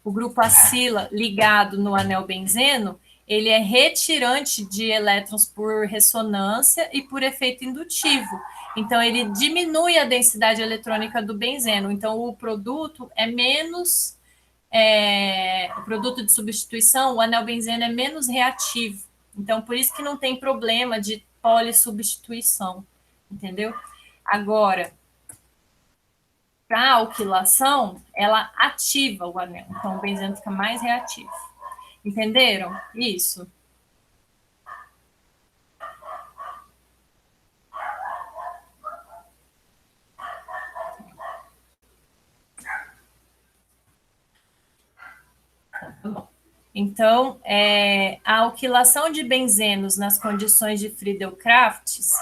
O grupo acila ligado no anel benzeno, ele é retirante de elétrons por ressonância e por efeito indutivo. Então, ele diminui a densidade eletrônica do benzeno. Então, o produto é menos... o produto de substituição, o anel benzeno é menos reativo. Então, por isso que não tem problema de polissubstituição, entendeu? Agora, para alquilação, ela ativa o anel. Então, o benzeno fica mais reativo. Entenderam? Isso. Tá bom. Então, a alquilação de benzenos nas condições de Friedel-Crafts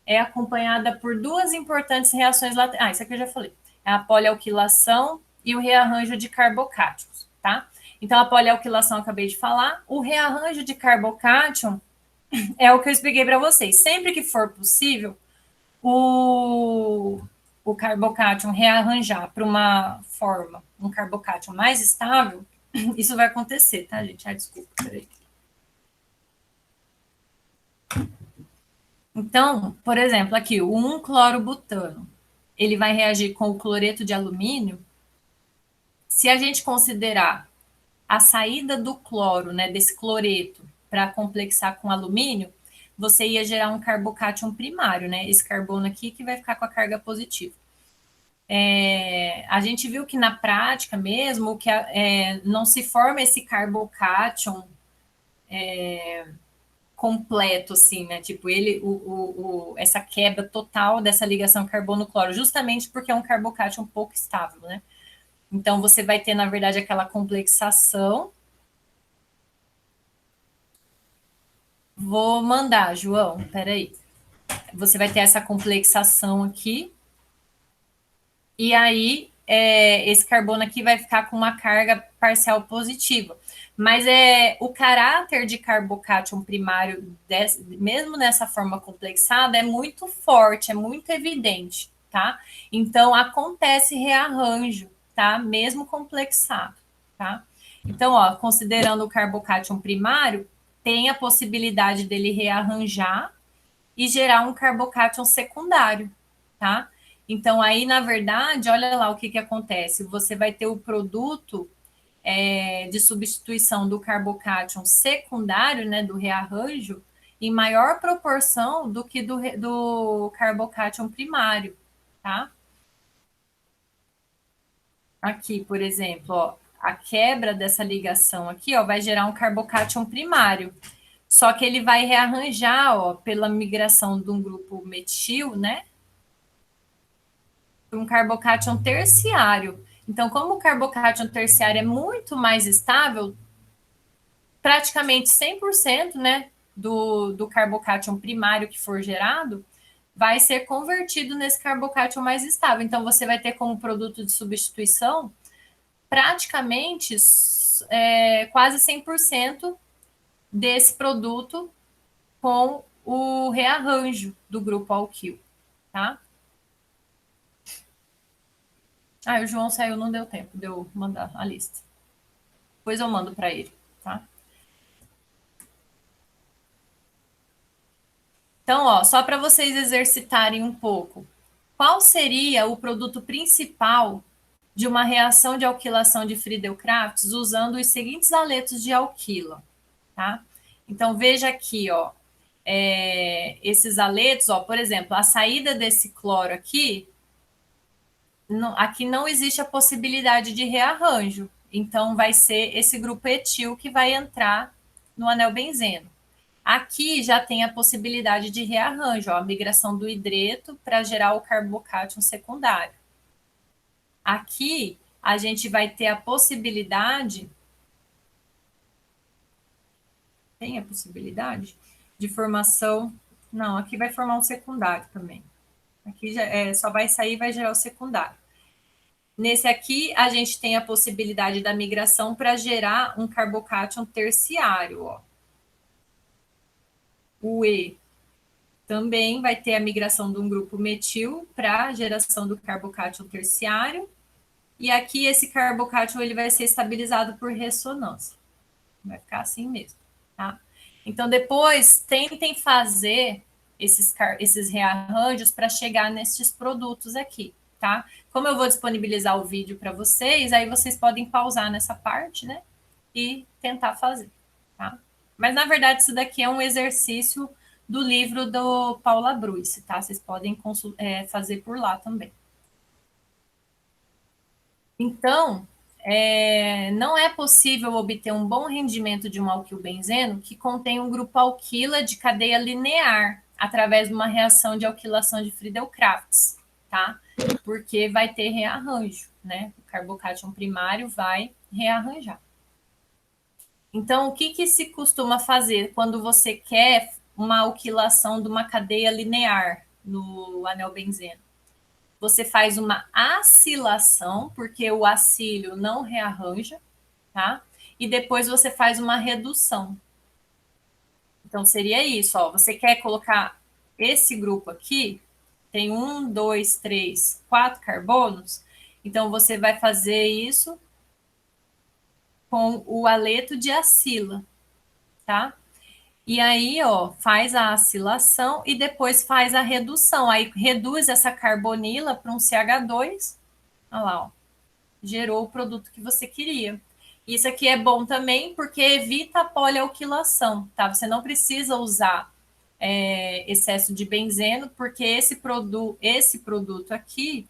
é acompanhada por duas importantes reações laterais. Isso aqui eu já falei. É a polialquilação e o rearranjo de carbocátions, tá? Então, a polialquilação eu acabei de falar. O rearranjo de carbocátion é o que eu expliquei para vocês. Sempre que for possível, o carbocátion rearranjar para uma forma, um carbocátion mais estável, isso vai acontecer, tá, gente? Desculpa, peraí. Então, por exemplo, aqui, o 1-clorobutano, ele vai reagir com o cloreto de alumínio. Se a gente considerar a saída do cloro, né, desse cloreto, para complexar com alumínio, você ia gerar um carbocátion primário, né? Esse carbono aqui que vai ficar com a carga positiva. A gente viu que na prática mesmo, que não se forma esse carbocátion completo, assim, né? Tipo, essa quebra total dessa ligação carbono-cloro, justamente porque é um carbocátion um pouco estável, né? Então, você vai ter, na verdade, aquela complexação. Vou mandar, João, peraí. Você vai ter essa complexação aqui, e aí esse carbono aqui vai ficar com uma carga parcial positiva. Mas o caráter de carbocátion primário, mesmo nessa forma complexada, é muito forte, é muito evidente, tá? Então, acontece rearranjo, tá? Mesmo complexado, tá? Então, ó, considerando o carbocátion primário, tem a possibilidade dele rearranjar e gerar um carbocátion secundário, tá? Então, aí, na verdade, olha lá o que acontece. Você vai ter o produto de substituição do carbocátion secundário, né, do rearranjo, em maior proporção do que do carbocátion primário, tá? Aqui, por exemplo, ó, a quebra dessa ligação aqui, ó, vai gerar um carbocátion primário. Só que ele vai rearranjar, ó, pela migração de um grupo metil, né, para um carbocátion terciário. Então, como o carbocátion terciário é muito mais estável, praticamente 100%, né, do carbocátion primário que for gerado vai ser convertido nesse carbocátion mais estável. Então, você vai ter como produto de substituição praticamente quase 100% desse produto com o rearranjo do grupo alquil, tá? O João saiu, não deu tempo de eu mandar a lista. Depois eu mando para ele, tá? Então, ó, só para vocês exercitarem um pouco, qual seria o produto principal de uma reação de alquilação de Friedel-Crafts usando os seguintes aletos de alquila, tá? Então, veja aqui, ó, esses aletos, ó, por exemplo, a saída desse cloro aqui, aqui não existe a possibilidade de rearranjo, então vai ser esse grupo etil que vai entrar no anel benzeno. Aqui já tem a possibilidade de rearranjo, ó, a migração do hidreto para gerar o carbocátion secundário. Aqui a gente vai ter a possibilidade, tem a possibilidade de formação, não, aqui vai formar um secundário também. Aqui já, só vai sair e vai gerar o secundário. Nesse aqui, a gente tem a possibilidade da migração para gerar um carbocátion terciário, ó. O E também vai ter a migração de um grupo metil para geração do carbocátion terciário. E aqui esse carbocátion ele vai ser estabilizado por ressonância. Vai ficar assim mesmo, tá? Então depois tentem fazer esses rearranjos para chegar nesses produtos aqui, tá? Como eu vou disponibilizar o vídeo para vocês, aí vocês podem pausar nessa parte, né? E tentar fazer, tá? Mas na verdade isso daqui é um exercício do livro do Paula Bruce, tá? Vocês podem fazer por lá também. Então, não é possível obter um bom rendimento de um alquilbenzeno que contém um grupo alquila de cadeia linear através de uma reação de alquilação de Friedel-Crafts, tá? Porque vai ter rearranjo, né? O carbocátion primário vai rearranjar. Então, o que se costuma fazer quando você quer uma alquilação de uma cadeia linear no anel benzeno? Você faz uma acilação, porque o acílio não rearranja, tá? E depois você faz uma redução. Então, seria isso, ó. Você quer colocar esse grupo aqui, tem 1, 2, 3, 4 carbonos, então você vai fazer isso com o haleto de acila, tá? E aí, ó, faz a acilação e depois faz a redução. Aí reduz essa carbonila para um CH2. Olha lá, ó. Gerou o produto que você queria. Isso aqui é bom também porque evita a polialquilação, tá? Você não precisa usar excesso de benzeno, porque esse produto aqui,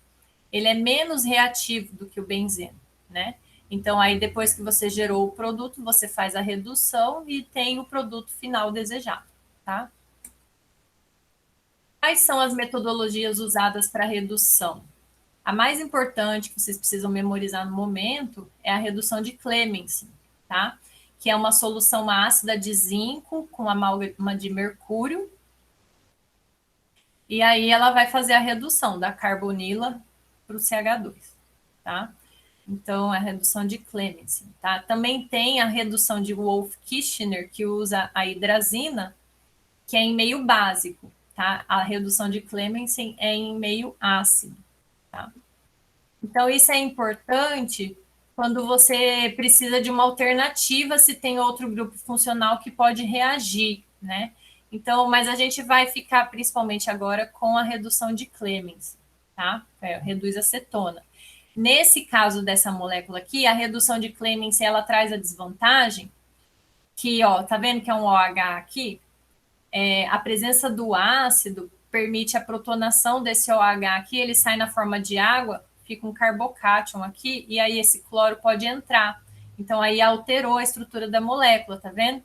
ele é menos reativo do que o benzeno, né? Então, aí depois que você gerou o produto, você faz a redução e tem o produto final desejado, tá? Quais são as metodologias usadas para redução? A mais importante que vocês precisam memorizar no momento é a redução de Clemmensen, tá? Que é uma solução ácida de zinco com amálgama de mercúrio. E aí ela vai fazer a redução da carbonila para o CH2, tá? Então, a redução de Clemmensen, tá? Também tem a redução de Wolff-Kishner, que usa a hidrazina, que é em meio básico, tá? A redução de Clemmensen é em meio ácido, tá? Então, isso é importante quando você precisa de uma alternativa se tem outro grupo funcional que pode reagir, né? Então, mas a gente vai ficar principalmente agora com a redução de Clemens, tá? Reduz a cetona. Nesse caso dessa molécula aqui, a redução de Clemens, ela traz a desvantagem que, ó, tá vendo que é um OH aqui? A presença do ácido permite a protonação desse OH aqui, ele sai na forma de água, fica um carbocátion aqui, e aí esse cloro pode entrar. Então, aí alterou a estrutura da molécula, tá vendo?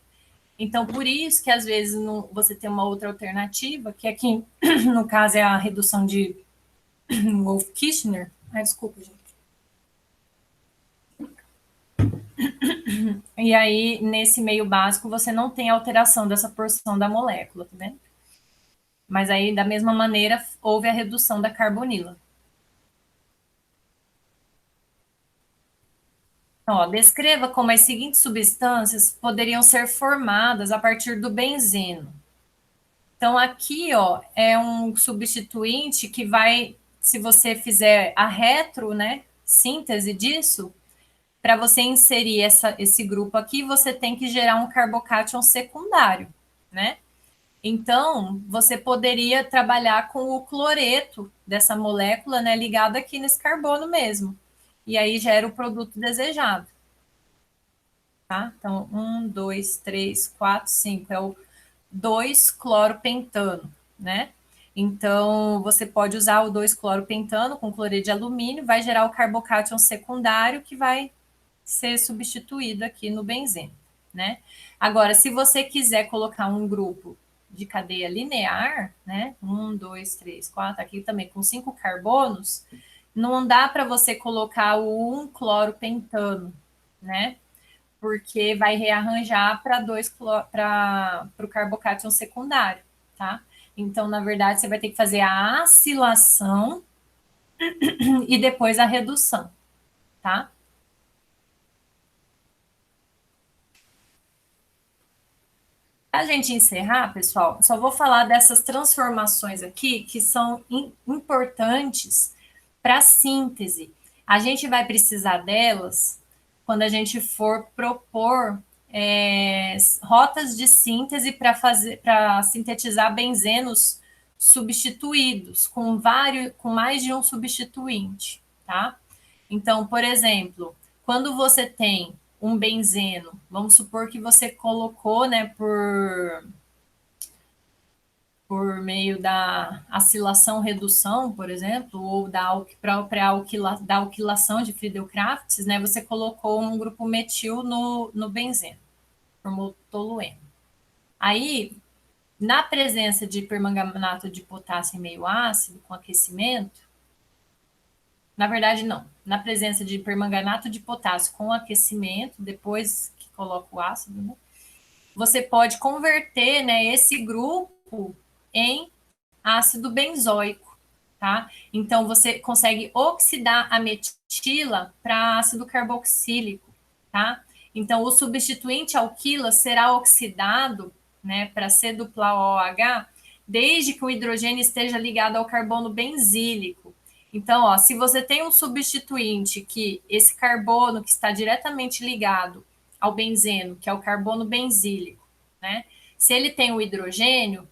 Então, por isso que às vezes você tem uma outra alternativa, que aqui, no caso, é a redução de Wolff-Kishner. Ai, desculpa, gente. E aí, nesse meio básico, você não tem alteração dessa porção da molécula, tá vendo? Mas aí, da mesma maneira, houve a redução da carbonila. Então, ó, descreva como as seguintes substâncias poderiam ser formadas a partir do benzeno. Então, aqui, ó, é um substituinte que vai, se você fizer a retro, né, síntese disso, para você inserir esse grupo aqui, você tem que gerar um carbocátion secundário, né? Então, você poderia trabalhar com o cloreto dessa molécula, né, ligado aqui nesse carbono mesmo. E aí gera o produto desejado. Tá? Então, 1, 2, 3, 4, 5 é o 2-cloropentano, né? Então, você pode usar o 2-cloropentano com cloreto de alumínio, vai gerar o carbocátion secundário que vai ser substituído aqui no benzeno, né? Agora, se você quiser colocar um grupo de cadeia linear, né? 1, 2, 3, 4, aqui também com 5 carbonos, não dá para você colocar o 1-cloropentano, né? Porque vai rearranjar para o carbocátion secundário, tá? Então, na verdade, você vai ter que fazer a acilação e depois a redução, tá? Para a gente encerrar, pessoal, só vou falar dessas transformações aqui que são importantes para a síntese. A gente vai precisar delas quando a gente for propor rotas de síntese para sintetizar benzenos substituídos com mais de um substituinte, tá? Então, por exemplo, quando você tem um benzeno, vamos supor que você colocou, né, por meio da acilação-redução, por exemplo, ou da própria da alquilação de Friedel-Crafts, né, você colocou um grupo metil no benzeno, formou tolueno. Aí, na presença de permanganato de potássio em meio ácido, com aquecimento, na verdade, não. Na presença de permanganato de potássio com aquecimento, depois que coloca o ácido, né, você pode converter, né, esse grupo em ácido benzoico, tá? Então, você consegue oxidar a metila para ácido carboxílico, tá? Então, o substituinte alquila será oxidado, né, para C-OH, desde que o hidrogênio esteja ligado ao carbono benzílico. Então, ó, se você tem um substituinte que esse carbono que está diretamente ligado ao benzeno, que é o carbono benzílico, né? Se ele tem o hidrogênio,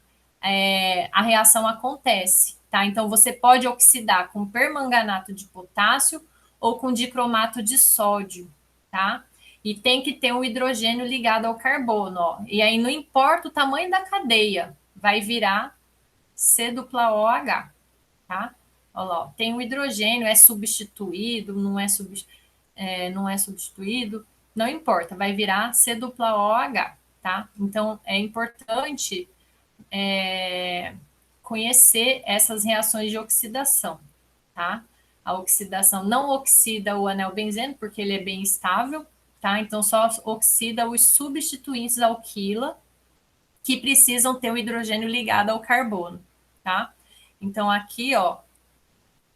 a reação acontece, tá? Então, você pode oxidar com permanganato de potássio ou com dicromato de sódio, tá? E tem que ter um hidrogênio ligado ao carbono, ó. E aí não importa o tamanho da cadeia, vai virar C-OH, tá? Olha lá, ó. Tem o hidrogênio, é substituído, não é substituído, não importa, vai virar C-OH, tá? Então, é importante conhecer essas reações de oxidação, tá? A oxidação não oxida o anel benzeno, porque ele é bem estável, tá? Então, só oxida os substituintes alquila, que precisam ter o hidrogênio ligado ao carbono, tá? Então, aqui, ó,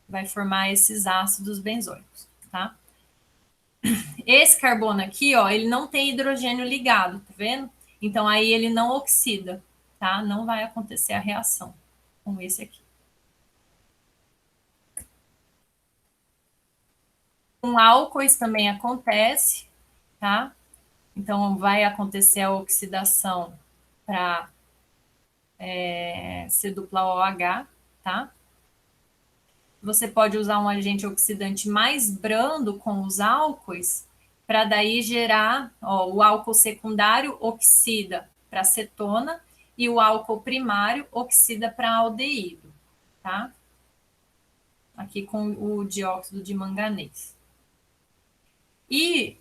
vai formar esses ácidos benzoicos, tá? Esse carbono aqui, ó, ele não tem hidrogênio ligado, tá vendo? Então, aí ele não oxida, tá? Não vai acontecer a reação com esse aqui. Com álcoois também acontece, tá? Então, vai acontecer a oxidação para C-OH, tá? Você pode usar um agente oxidante mais brando com os álcoois, para daí gerar, ó, o álcool secundário oxida para cetona e o álcool primário oxida para aldeído, tá? Aqui com o dióxido de manganês. E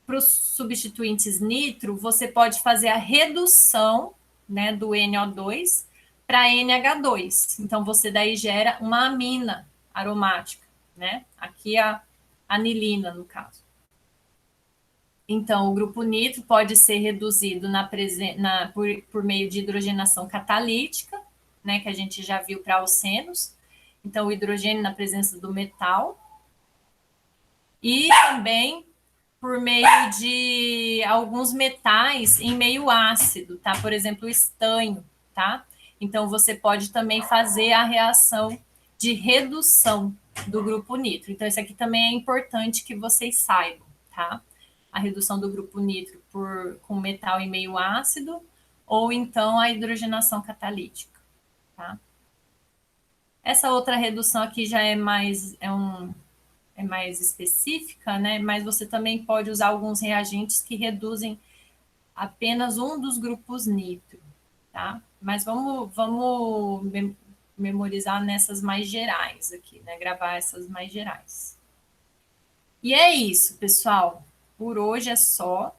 para os substituintes nitro, você pode fazer a redução, né, do NO2 para NH2. Então, você daí gera uma amina aromática, né? Aqui a anilina, no caso. Então, o grupo nitro pode ser reduzido por meio de hidrogenação catalítica, né, que a gente já viu para alcenos. Então, o hidrogênio na presença do metal. E também por meio de alguns metais em meio ácido, tá? Por exemplo, o estanho, tá? Então, você pode também fazer a reação de redução do grupo nitro. Então, isso aqui também é importante que vocês saibam, tá? A redução do grupo nitro com metal em meio ácido ou então a hidrogenação catalítica, tá? Essa outra redução aqui já é mais específica, né? Mas você também pode usar alguns reagentes que reduzem apenas um dos grupos nitro, tá? Mas vamos memorizar nessas mais gerais aqui, né? Gravar essas mais gerais. E é isso, pessoal. Por hoje é só.